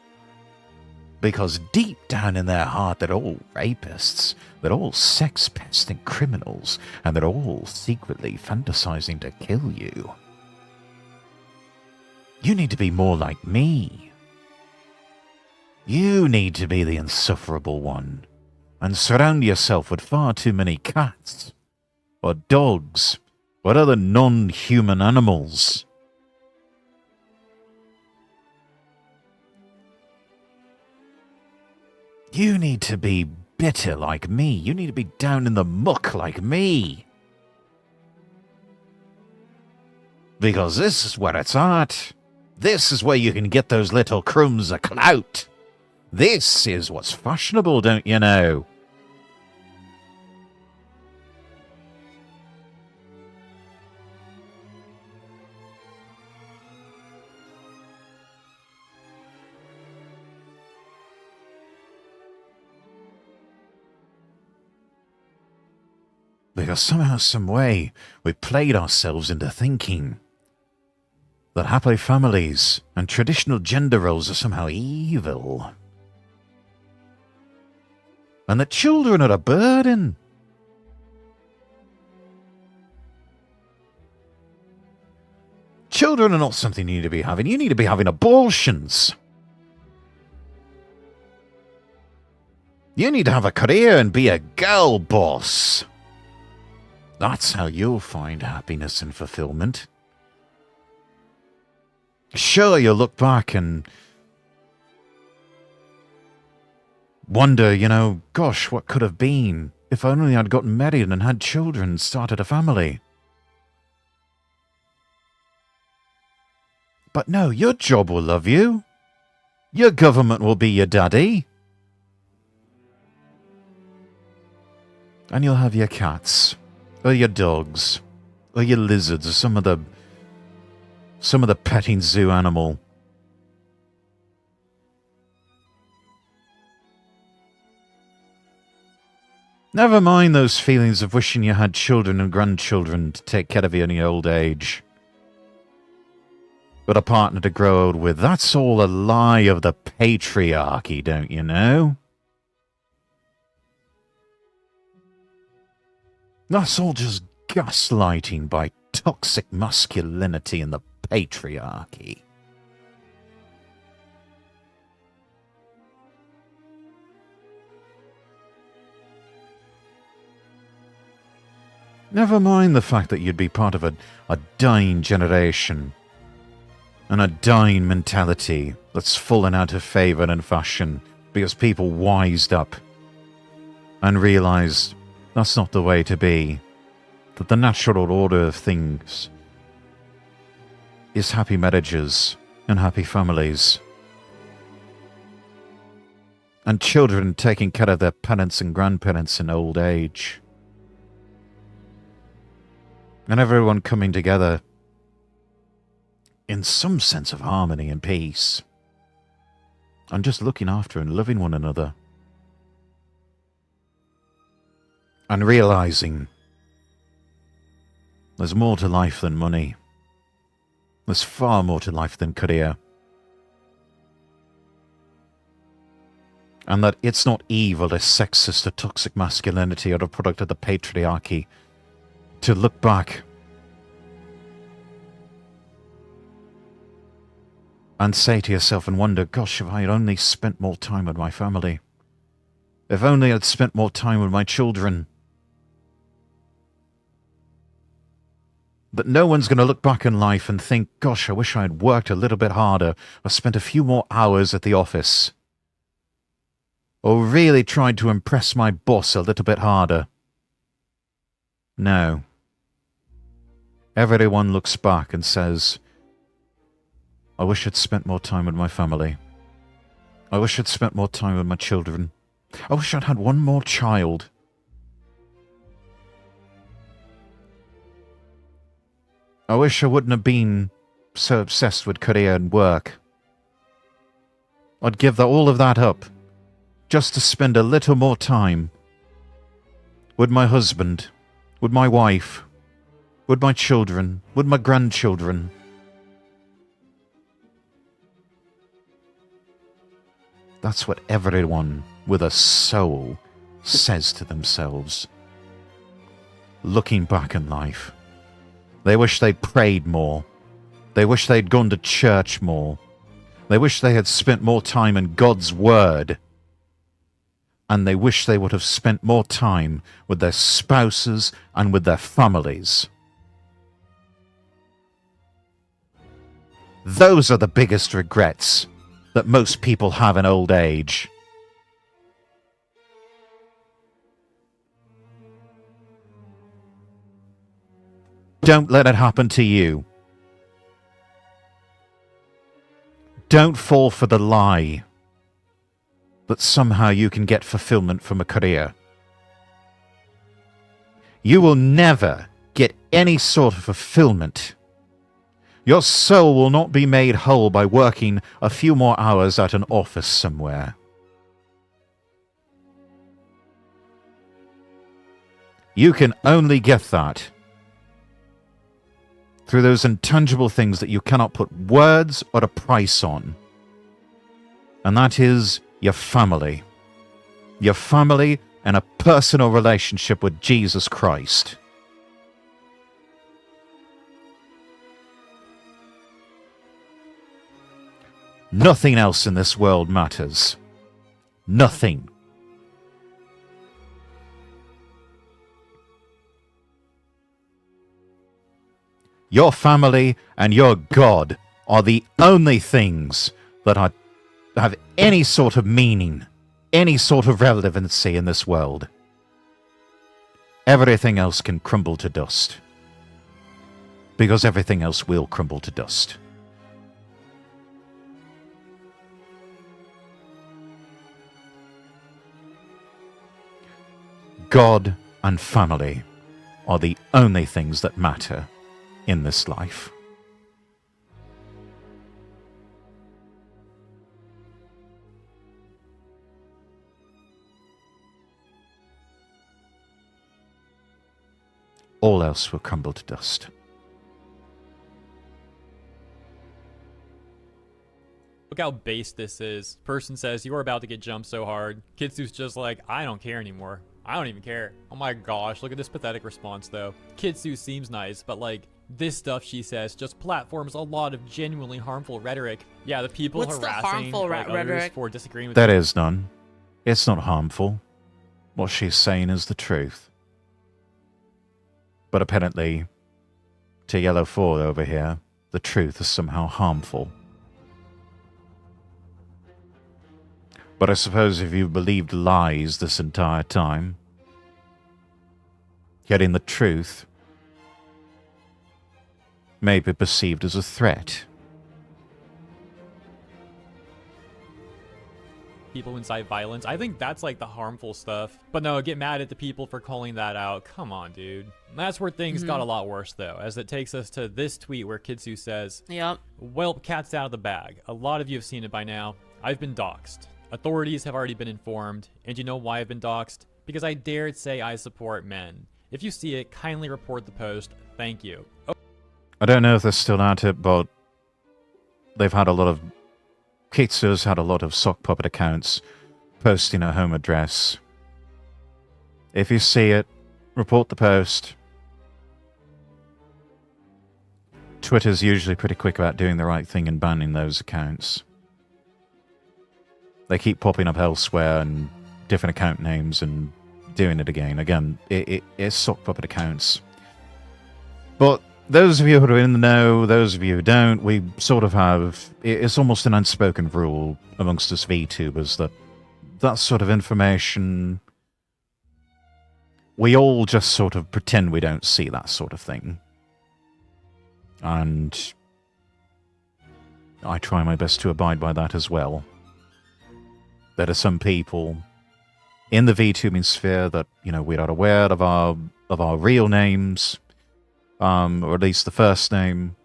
Because deep down in their heart, they're all rapists, they're all sex pests and criminals, and they're all secretly fantasizing to kill you. You need to be more like me. You need to be the insufferable one, and surround yourself with far too many cats, or dogs, or other non-human animals. You need to be bitter like me. You need to be down in the muck like me. Because this is where it's at. This is where you can get those little crumbs of clout. This is what's fashionable, don't you know? Because somehow, some way, we played ourselves into thinking that happy families and traditional gender roles are somehow evil. And that children are a burden. Children are not something you need to be having. You need to be having abortions. You need to have a career and be a girl boss. That's how you'll find happiness and fulfillment. Sure, you'll look back and wonder, gosh, what could have been if only I'd gotten married and had children and started a family. But no, your job will love you. Your government will be your daddy. And you'll have your cats, or your dogs, or your lizards, or some of the petting zoo animal. Never mind those feelings of wishing you had children and grandchildren to take care of you in your old age. But a partner to grow old with, that's all a lie of the patriarchy, don't you know? That's all just gaslighting by toxic masculinity and the patriarchy. Never mind the fact that you'd be part of a dying generation and a dying mentality that's fallen out of favour and fashion because people wised up and realised that's not the way to be. That the natural order of things is happy marriages and happy families. And children taking care of their parents and grandparents in old age. And everyone coming together in some sense of harmony and peace. And just looking after and loving one another. And realizing there's more to life than money. There's far more to life than career. And that it's not evil, or sexist, or toxic masculinity, or a product of the patriarchy to look back and say to yourself and wonder, gosh, if I had only spent more time with my family. If only I'd spent more time with my children. But no one's going to look back in life and think, gosh, I wish I had worked a little bit harder, or spent a few more hours at the office, or really tried to impress my boss a little bit harder. No. Everyone looks back and says, I wish I'd spent more time with my family. I wish I'd spent more time with my children. I wish I'd had one more child. I wish I wouldn't have been so obsessed with career and work. I'd give all of that up just to spend a little more time with my husband, with my wife, with my children, with my grandchildren. That's what everyone with a soul says to themselves, looking back in life. They wish they'd prayed more. They wish they'd gone to church more. They wish they had spent more time in God's Word. And they wish they would have spent more time with their spouses and with their families. Those are the biggest regrets that most people have in old age. Don't let it happen to you. Don't fall for the lie that somehow you can get fulfillment from a career. You will never get any sort of fulfillment. Your soul will not be made whole by working a few more hours at an office somewhere. You can only get that through those intangible things that you cannot put words or a price on. And that is your family. Your family and a personal relationship with Jesus Christ. Nothing else in this world matters. Nothing. Your family and your God are the only things that have any sort of meaning any sort of relevancy in this world, everything else can crumble to dust. Because everything else will crumble to dust. God and family are the only things that matter in this life. All else will crumble to dust. Look how base this is. Person says, you are about to get jumped so hard. Kitsu's just like, I don't care anymore. I don't even care. Oh my gosh, look at this pathetic response though. Kitsu seems nice, but like, this stuff she says just platforms a lot of genuinely harmful rhetoric. Yeah, the people What's the harassing harmful like, others rhetoric? for disagreeing with There is none. It's not harmful. What she's saying is the truth. But apparently, to Yellow 4 over here, the truth is somehow harmful. But I suppose if you've believed lies this entire time, getting the truth may be perceived as a threat. people incite violence. I think that's like the harmful stuff. But no, get mad at the people for calling that out. Come on, dude. That's where things got a lot worse, though, as it takes us to this tweet where Kitsu says, Yep. "Welp, cat's out of the bag. A lot of you have seen it by now. I've been doxxed. Authorities have already been informed. And you know why I've been doxxed? Because I dared say I support men. If you see it, kindly report the post. Thank you." Oh. I don't know if they're still at it, but they've had a lot of... Kitsu's had a lot of sock puppet accounts posting her home address. If you see it, report the post. Twitter's usually pretty quick about doing the right thing and banning those accounts. They keep popping up elsewhere and different account names and doing it again. Again, it's sock puppet accounts. But those of you who are in the know, those of you who don't, we sort of have... It's almost an unspoken rule amongst us VTubers that that sort of information... We all just sort of pretend we don't see that sort of thing. And I try my best to abide by that as well. There are some people in the VTubing sphere that, you know, we're not aware of our real names, or at least the first name.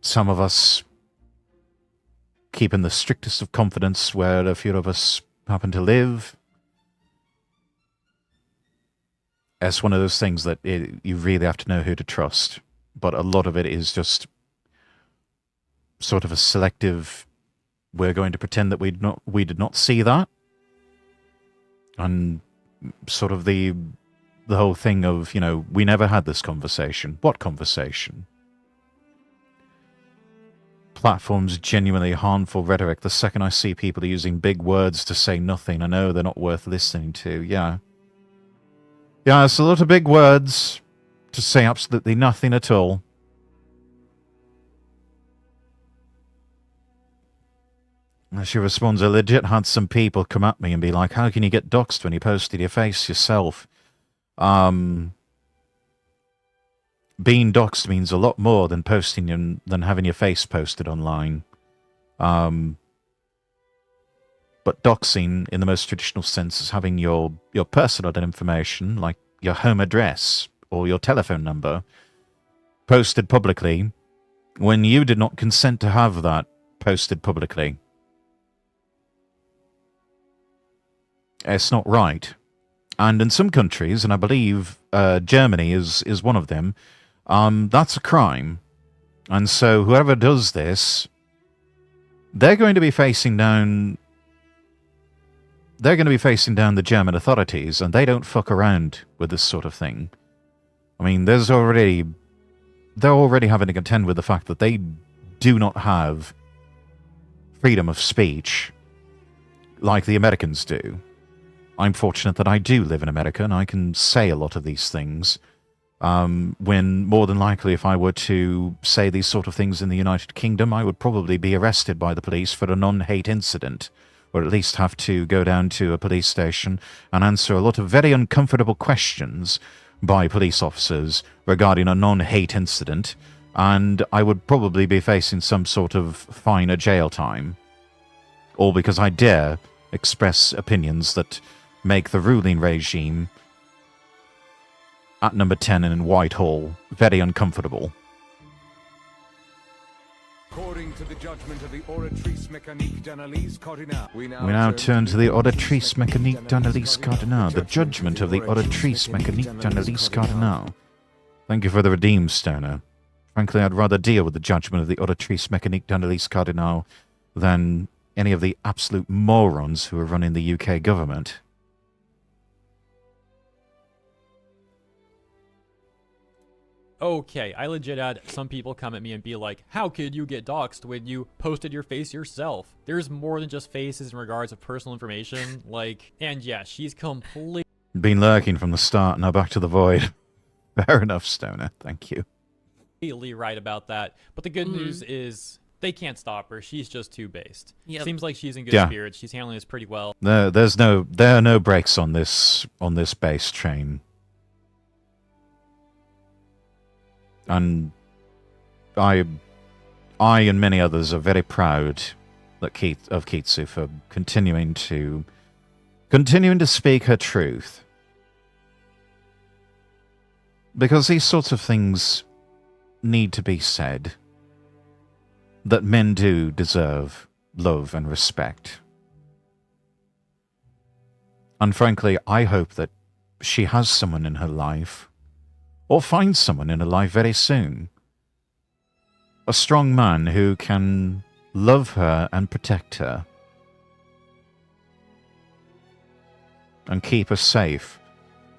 Some of us keep in the strictest of confidence where a few of us happen to live. It's one of those things that you really have to know who to trust. But a lot of it is just sort of a selective... We're going to pretend that we did not see that. And sort of the whole thing of, you know, we never had this conversation. What conversation? Platforms genuinely harmful rhetoric. The second I see people using big words to say nothing, I know they're not worth listening to. Yeah. Yeah, it's a lot of big words to say absolutely nothing at all. And she responds, I legit had some people come at me and be like, how can you get doxxed when you posted your face yourself? Being doxxed means a lot more than than having your face posted online. But doxing, in the most traditional sense, is having your personal information, like your home address or your telephone number, posted publicly when you did not consent to have that posted publicly. It's not right. And in some countries, and I believe Germany is one of them, that's a crime. And so whoever does this, they're going to be facing down... They're going to be facing down the German authorities, and they don't fuck around with this sort of thing. I mean, they're already having to contend with the fact that they do not have freedom of speech like the Americans do. I'm fortunate that I do live in America, and I can say a lot of these things, when more than likely if I were to say these sort of things in the United Kingdom, I would probably be arrested by the police for a non-hate incident, or at least have to go down to a police station and answer a lot of very uncomfortable questions by police officers regarding a non-hate incident, and I would probably be facing some sort of fine or jail time. All because I dare express opinions that make the ruling regime at number 10 in Whitehall very uncomfortable. According to the judgment of the Oratrice Mécanique d'Analyse Cardinale. We now turn to the Oratrice Mécanique d'Analyse Cardinale. The judgment of the Oratrice Mécanique d'Analyse Cardinale. Thank you for the redeem, Stoner. Frankly, I'd rather deal with the judgment of the Oratrice Mécanique d'Analyse Cardinale than any of the absolute morons who are running the UK government. Okay, I legit had some people come at me and be like, how could you get doxxed when you posted your face yourself? There's more than just faces in regards of personal information, like, and yeah, she's completely... Been lurking from the start, now back to the void. Fair enough, Stoner, thank you. Right about that, but the good news is they can't stop her. She's just too based. Yep. Seems like she's in good spirits. She's handling this pretty well. There are no brakes on this base train. And I and many others are very proud of Kitsu for continuing to speak her truth. Because these sorts of things need to be said. That men do deserve love and respect. And frankly, I hope that she has someone in her life, or finds someone in her life very soon. A strong man who can love her and protect her. And keep her safe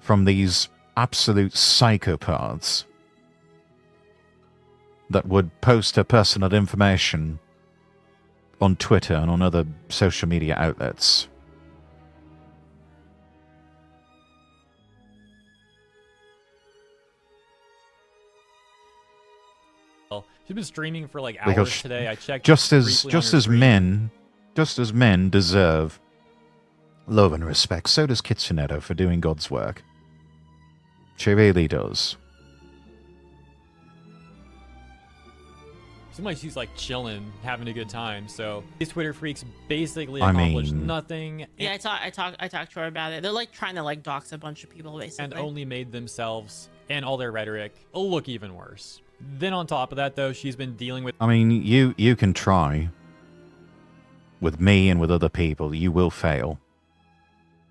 from these absolute psychopaths that would post her personal information on Twitter and on other social media outlets. She's been streaming for like hours today. I checked. Just as men deserve love and respect, so does Kitsunetto for doing God's work. She really does. Seems like she's like chilling, having a good time. So these Twitter freaks basically accomplished nothing. Yeah, I talked to her about it. They're like trying to like dox a bunch of people basically, and only made themselves and all their rhetoric look even worse. Then on top of that, though, she's been dealing with... I mean, you can try. With me and with other people, you will fail.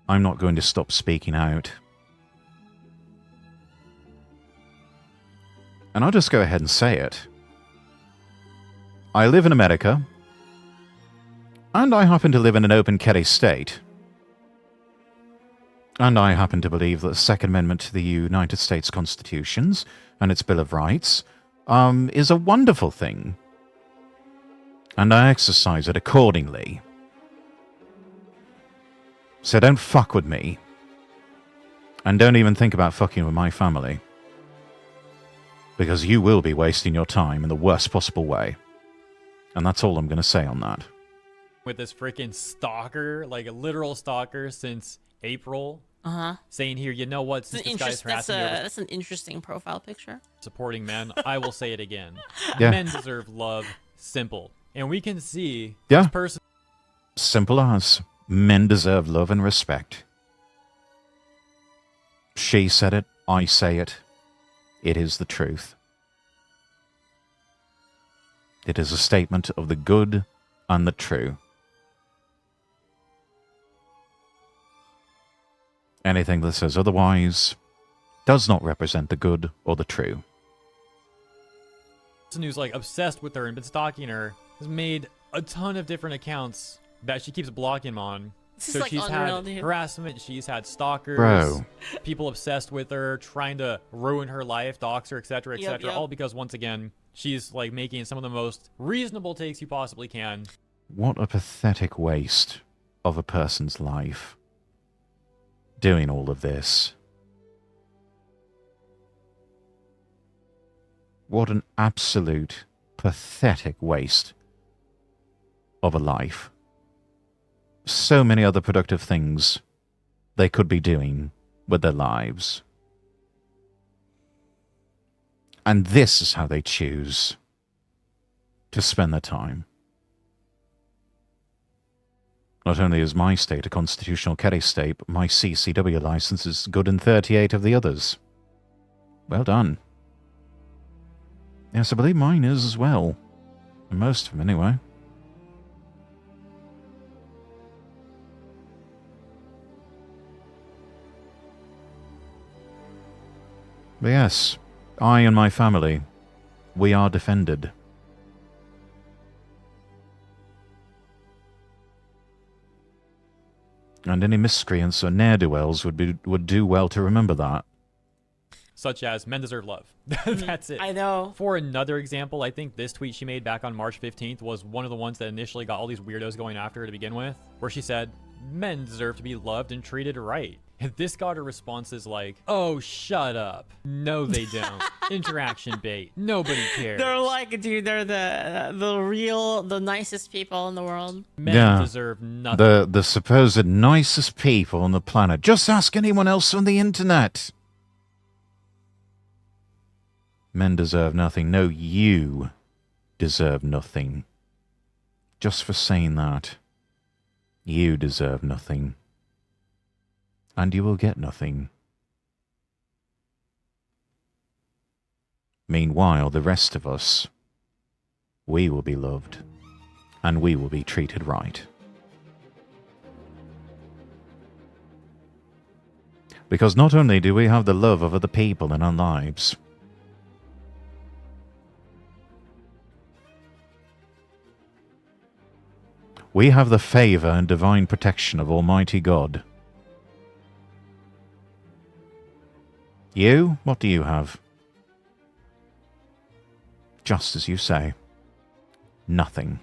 I'm not going to stop speaking out. And I'll just go ahead and say it. I live in America, and I happen to live in an open carry state. And I happen to believe that the Second Amendment to the United States Constitutions and its Bill of Rights is a wonderful thing. And I exercise it accordingly. So don't fuck with me. And don't even think about fucking with my family. Because you will be wasting your time in the worst possible way. And that's all I'm going to say on that. With this freaking stalker, like a literal stalker since April. Saying here, you know what, since this guy's harassing me, that's an interesting profile picture. Supporting men, I will say it again. Yeah. Men deserve love. Simple. And we can see this person... Simple as. Men deserve love and respect. She said it, I say it. It is the truth. It is a statement of the good and the true. Anything that says otherwise does not represent the good or the true. Person who's like obsessed with her and been stalking her has made a ton of different accounts that she keeps blocking him on. This so is like she's unreal, had dude. harassment, she's had stalkers, Bro. people obsessed with her, trying to ruin her life, dox her, etc., etc. Yep. All because, once again, she's like making some of the most reasonable takes you possibly can. What a pathetic waste of a person's life. Doing all of this. What an absolute pathetic waste of a life. so many other productive things they could be doing with their lives. And this is how they choose to spend their time. Not only is my state a constitutional carry state, but my CCW license is good in 38 of the others. Well done. Yes, I believe mine is as well. And most of them, anyway. But yes, I and my family, we are defended. And any miscreants or ne'er-do-wells would do well to remember that. Such as men deserve love. That's it. I know. For another example, I think this tweet she made back on March 15th was one of the ones that initially got all these weirdos going after her to begin with, where she said, men deserve to be loved and treated right. And this got her responses like, oh, shut up. No, they don't. Interaction bait. Nobody cares. They're like, dude, they're the nicest people in the world. Men deserve nothing. The supposed nicest people on the planet. Just ask anyone else on the internet. Men deserve nothing. No, you deserve nothing. Just for saying that. You deserve nothing. And you will get nothing. Meanwhile, the rest of us, we will be loved. And we will be treated right. Because not only do we have the love of other people in our lives, we have the favor and divine protection of Almighty God. You? What do you have? Just as you say. Nothing.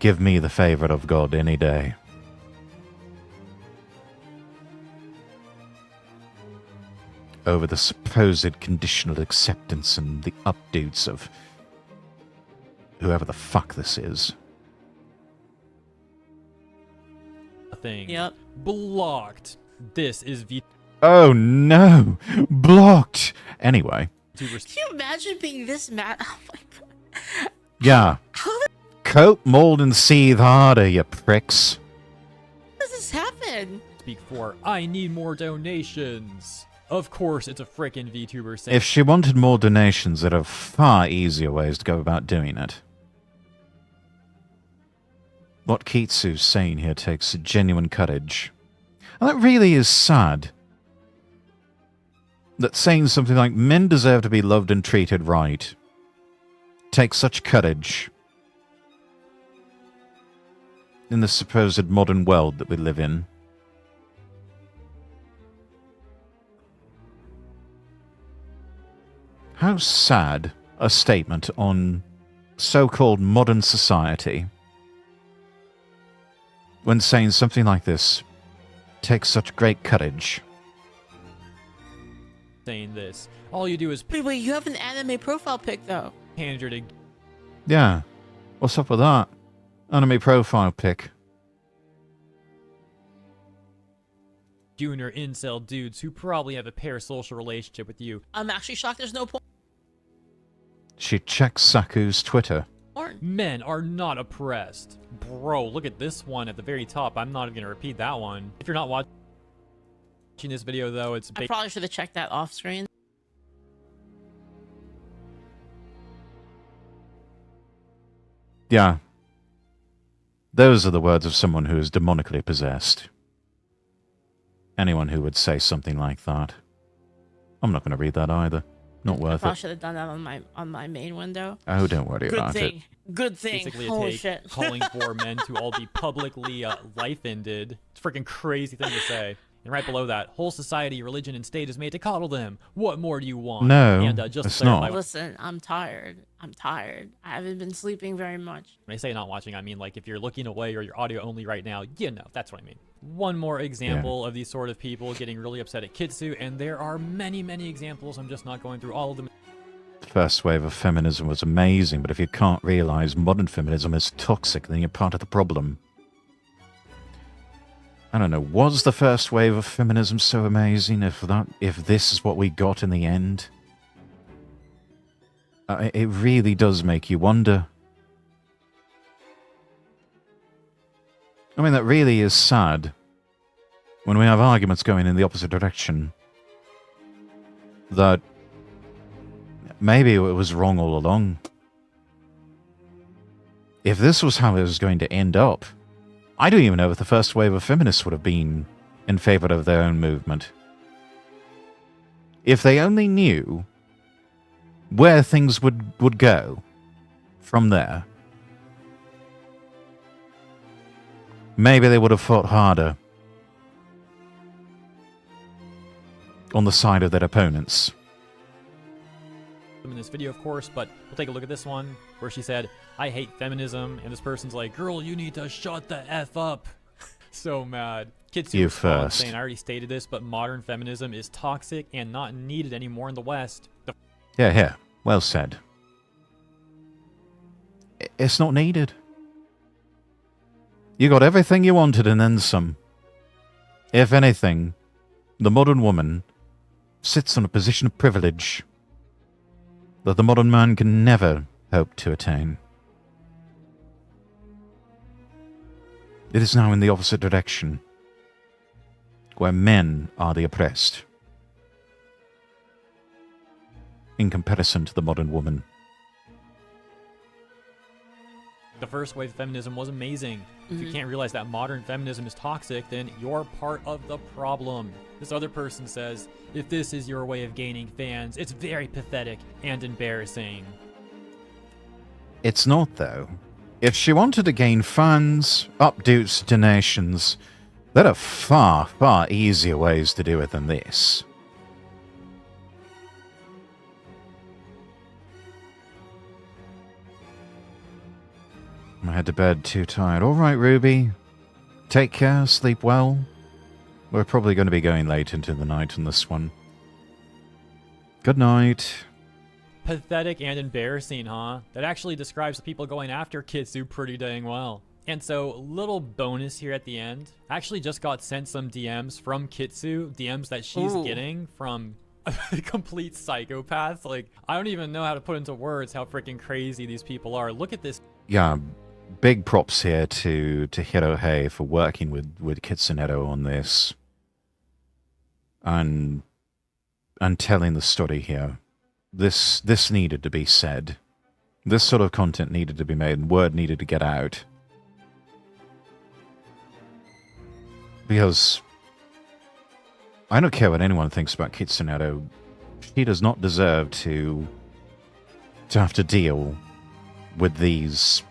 Give me the favor of God any day. Over the supposed conditional acceptance and the updates of whoever the fuck this is. Thing. Yep. Blocked. This is Vtuber. Oh no! Blocked! Anyway. Can you imagine being this mad? Oh my god. Yeah. Cope, mold, and seethe harder, you pricks. How does this happen? Speak for, I need more donations. Of course, it's a frickin' VTuber saying. If she wanted more donations, there are far easier ways to go about doing it. What Kitsu's saying here takes genuine courage. And that really is sad. That saying something like, men deserve to be loved and treated right, takes such courage in the supposed modern world that we live in. How sad a statement on so-called modern society when saying something like this takes such great courage. Saying this. All you do is Wait, you have an anime profile pic though. pander to Yeah. What's up with that? Anime profile pic. junior incel dudes who probably have a parasocial relationship with you. I'm actually shocked there's no She checks Saku's Twitter. porn. Men are not oppressed. Bro, look at this one at the very top. I'm not even going to repeat that one. If you're not watching this video, though, it's I probably should have checked that off screen. Yeah. Those are the words of someone who is demonically possessed. Anyone who would say something like that. I'm not going to read that either. Not I worth probably it. should have done that on my main window. Oh, don't worry Good about thing. it. Good thing. basically a Holy take shit. calling for men to all be publicly life-ended. It's a freaking crazy thing to say. And right below that, whole society, religion, and state is made to coddle them. What more do you want? No, and just it's to clarify, not. Listen, I'm tired. I'm tired. I haven't been sleeping very much. When I say not watching, I mean like if you're looking away or you're audio only right now, you know, that's what I mean. One more example of these sort of people getting really upset at Kitsu, and there are many, many examples. I'm just not going through all of them. first wave of feminism was amazing, but if you can't realize modern feminism is toxic, then you're part of the problem. I don't know, was the first wave of feminism so amazing if this is what we got in the end? It really does make you wonder. I mean, that really is sad when we have arguments going in the opposite direction. That maybe it was wrong all along. If this was how it was going to end up, I don't even know if the first wave of feminists would have been in favor of their own movement. If they only knew where things would go from there, maybe they would have fought harder on the side of their opponents. In this video, of course, but we'll take a look at this one where she said, "I hate feminism," and this person's like, "Girl, you need to shut the F up." So mad. Kitsu You responds first. saying, "I already stated this, but modern feminism is toxic and not needed anymore in the West." Yeah, well said. It's not needed. You got everything you wanted and then some. If anything, the modern woman sits on a position of privilege that the modern man can never hope to attain. It is now in the opposite direction, where men are the oppressed, in comparison to the modern woman. The first wave of feminism was amazing. If you can't realize that modern feminism is toxic, then you're part of the problem. This other person says, "If this is your way of gaining fans, it's very pathetic and embarrassing." It's not, though. If she wanted to gain fans, updates, donations, there are far, far easier ways to do it than this. I head to bed, too tired. All right, Ruby. Take care, sleep well. We're probably going to be going late into the night on this one. Good night. Pathetic and embarrassing, huh? That actually describes the people going after Kitsu pretty dang well. And so, little bonus here at the end. I actually just got sent some DMs from Kitsu, DMs that she's getting from complete psychopaths. Like, I don't even know how to put into words how freaking crazy these people are. Look at this. Yeah, big props here to Hirohei for working with Kitsunero on this. And telling the story here. This needed to be said. This sort of content needed to be made, and word needed to get out. Because I don't care what anyone thinks about Kitsunero. She does not deserve to have to deal with these,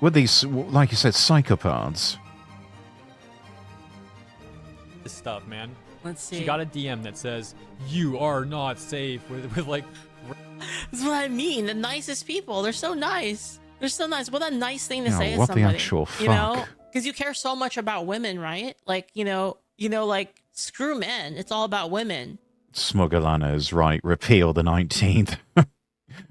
like you said, psychopaths. This stuff, man. Let's see. She got a DM that says, "You are not safe," with like... That's what I mean. The nicest people. They're so nice. They're so nice. What a nice thing to Yeah, say to what the somebody. actual You know? fuck? Because you care so much about women, right? Like, you know, like, screw men. It's all about women. Smugglana is right. Repeal the 19th.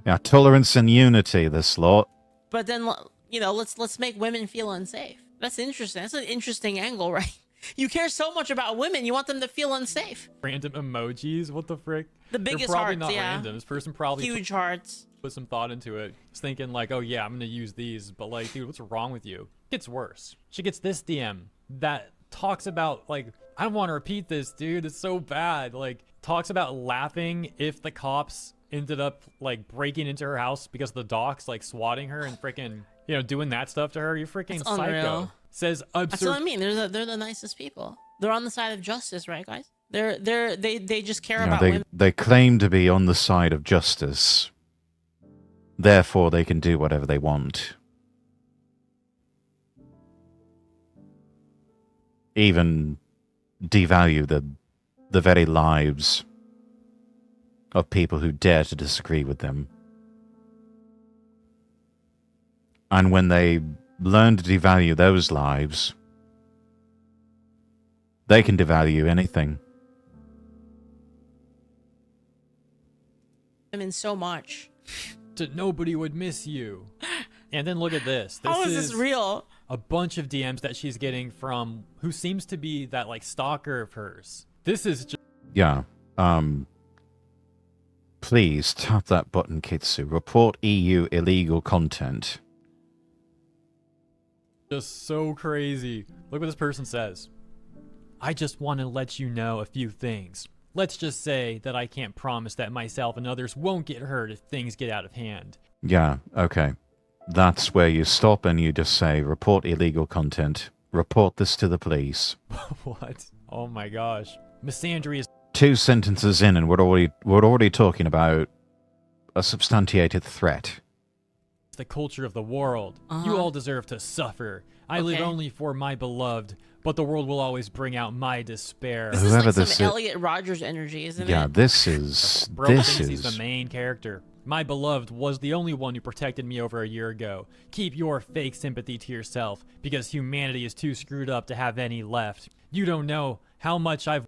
Yeah, tolerance and unity, this lot. But then, you know, let's make women feel unsafe. That's interesting. That's an interesting angle, right? You care so much about women, you want them to feel unsafe. Random emojis? What the frick? The biggest They're probably hearts, not yeah. random. This person probably Huge hearts. put some thought into it. Was thinking like, oh yeah, I'm gonna use these, but like, dude, what's wrong with you? It gets worse. She gets this DM that talks about like, I don't want to repeat this, dude. It's so bad. Like, talks about laughing if the cops ended up like breaking into her house because the docs like swatting her and freaking, you know, doing that stuff to her. You're freaking That's psycho. unreal. Says absurd. That's what I mean. They're the nicest people. They're on the side of justice, right, guys? They just care about women. They claim to be on the side of justice. Therefore, they can do whatever they want. Even devalue the very lives of people who dare to disagree with them. And when they learn to devalue those lives, they can devalue anything. women so much. Nobody would miss you. And then look at this. How is this real? A bunch of DMs that she's getting from who seems to be that like stalker of hers. This is just... Yeah. Please tap that button, Kitsu. Report EU illegal content. Just so crazy. Look what this person says. I just want to let you know a few things. Let's just say that I can't promise that myself and others won't get hurt if things get out of hand. Yeah, okay. That's where you stop and you just say, report illegal content. Report this to the police. What? Oh my gosh. Misandry is 2 sentences in and we're already talking about a substantiated threat. the culture of the world. You all deserve to suffer. I live only for my beloved, but the world will always bring out my despair. This is like some Elliot Rogers energy, isn't it? Yeah, this is... Bro thinks he's the main character. My beloved was the only one who protected me over a year ago. Keep your fake sympathy to yourself, because humanity is too screwed up to have any left. You don't know how much I've...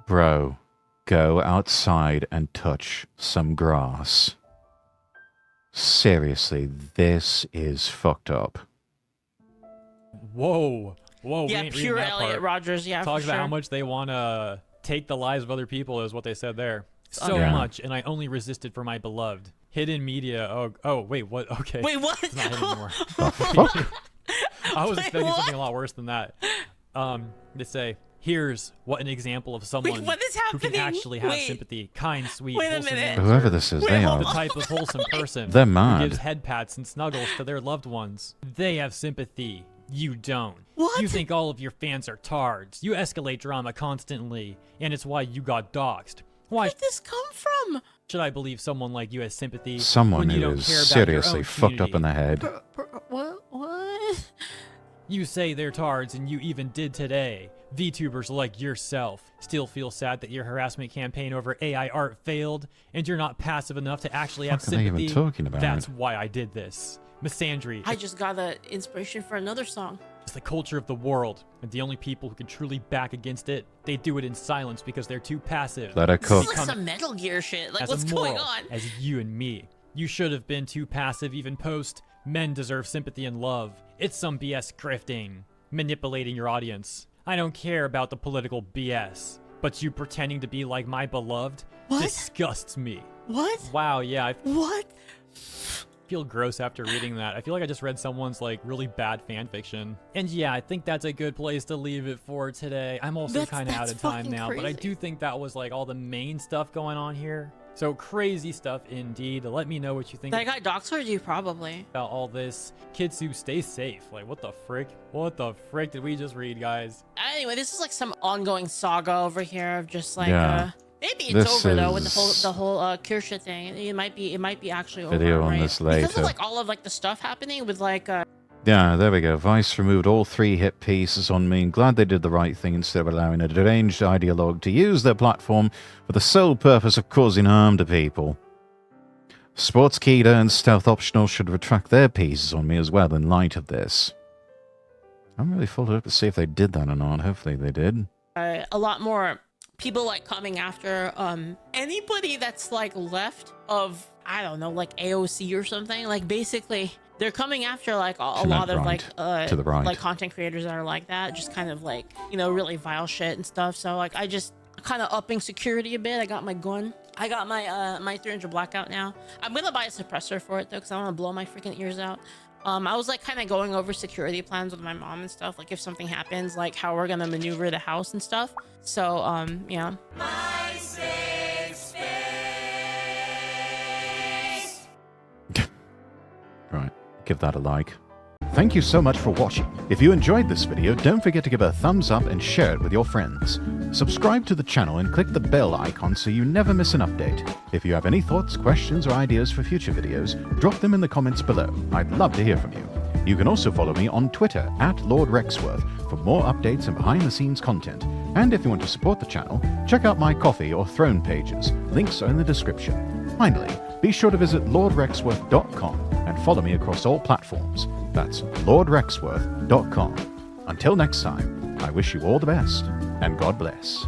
Bro, go outside and touch some grass. Seriously, this is fucked up. Whoa. Whoa, yeah, we ain't pure reading that Elliot part. Rogers, yeah, Talk for about sure. how much they want to take the lives of other people is what they said there. So Yeah. much, and I only resisted for my beloved. Hidden media. Oh, wait, what? Okay. Wait, what? It's not hidden anymore. The fuck? I was expecting what? something a lot worse than that. They say, here's what an example of someone what is who can happening? actually have Wait. sympathy, kind, sweet, Wait a wholesome minute. nature. Whoever this is, they hold are. The type of wholesome person They're who mad. gives head pats and snuggles to their loved ones. They have sympathy. You don't. What? You think all of your fans are tards. You escalate drama constantly, and it's why you got doxxed. Why Where did this come from? should I believe someone like you has sympathy Someone when you who don't is care about seriously your own fucked up in the community? head. What? You say they're tards, and you even did today. VTubers like yourself still feel sad that your harassment campaign over AI art failed, and you're not passive enough to actually have What are they sympathy. even talking about? That's why I did this. Misandry I just got the inspiration for another song. is the culture of the world, and the only people who can truly back against it, they do it in silence because they're too passive. Let her This cook. is like some Metal Gear shit. Like, as what's immoral going on? as you and me. You should have been too passive even post. Men deserve sympathy and love. It's some BS grifting, manipulating your audience. I don't care about the political BS, but you pretending to be like my beloved What? disgusts me. What? Wow, yeah, I What? feel gross after reading that. I feel like I just read someone's like really bad fan fiction. And yeah, I think that's a good place to leave it for today. I'm also kind of out that's of time fucking now, but I crazy. do think that was like all the main stuff going on here. So crazy stuff indeed. Let me know what you think That guy Doxxer you probably. about all this. Kitsu, stay safe. Like, what the frick? What the frick did we just read, guys? Anyway, this is like some ongoing saga over here of just like Yeah. maybe it's This over though with is- the whole Kirsha thing. It might be actually Video over, on right? this Because later. of like all of like the stuff happening with like Yeah, there we go. Vice removed all 3 hit pieces on me. Glad they did the right thing instead of allowing a deranged ideologue to use their platform for the sole purpose of causing harm to people. Sports Keeda and Stealth Optional should retract their pieces on me as well in light of this. I'm really followed up to see if they did that or not. Hopefully they did. a lot more people like coming after anybody that's like left of I don't know like AOC or something. Like basically they're coming after like a She meant lot of right. like To the right. like content creators that are like that, just kind of like, you know, really vile shit and stuff. So like I just kind of upping security a bit. I got my gun. I got my my 300 blackout now. I'm gonna buy a suppressor for it though, because I want to blow my freaking ears out. I was like kind of going over security plans with my mom and stuff, like if something happens, like how we're gonna maneuver the house and stuff. So yeah. Right, give that a like. Thank you so much for watching. If you enjoyed this video, don't forget to give it a thumbs up and share it with your friends. Subscribe to the channel and click the bell icon so you never miss an update. If you have any thoughts, questions, or ideas for future videos, drop them in the comments below. I'd love to hear from you. You can also follow me on Twitter @LordRexworth for more updates and behind-the-scenes content. And if you want to support the channel, check out my Coffee or Throne pages. Links are in the description. Finally, be sure to visit LordRexworth.com and follow me across all platforms. That's LordRexworth.com. Until next time, I wish you all the best, and God bless.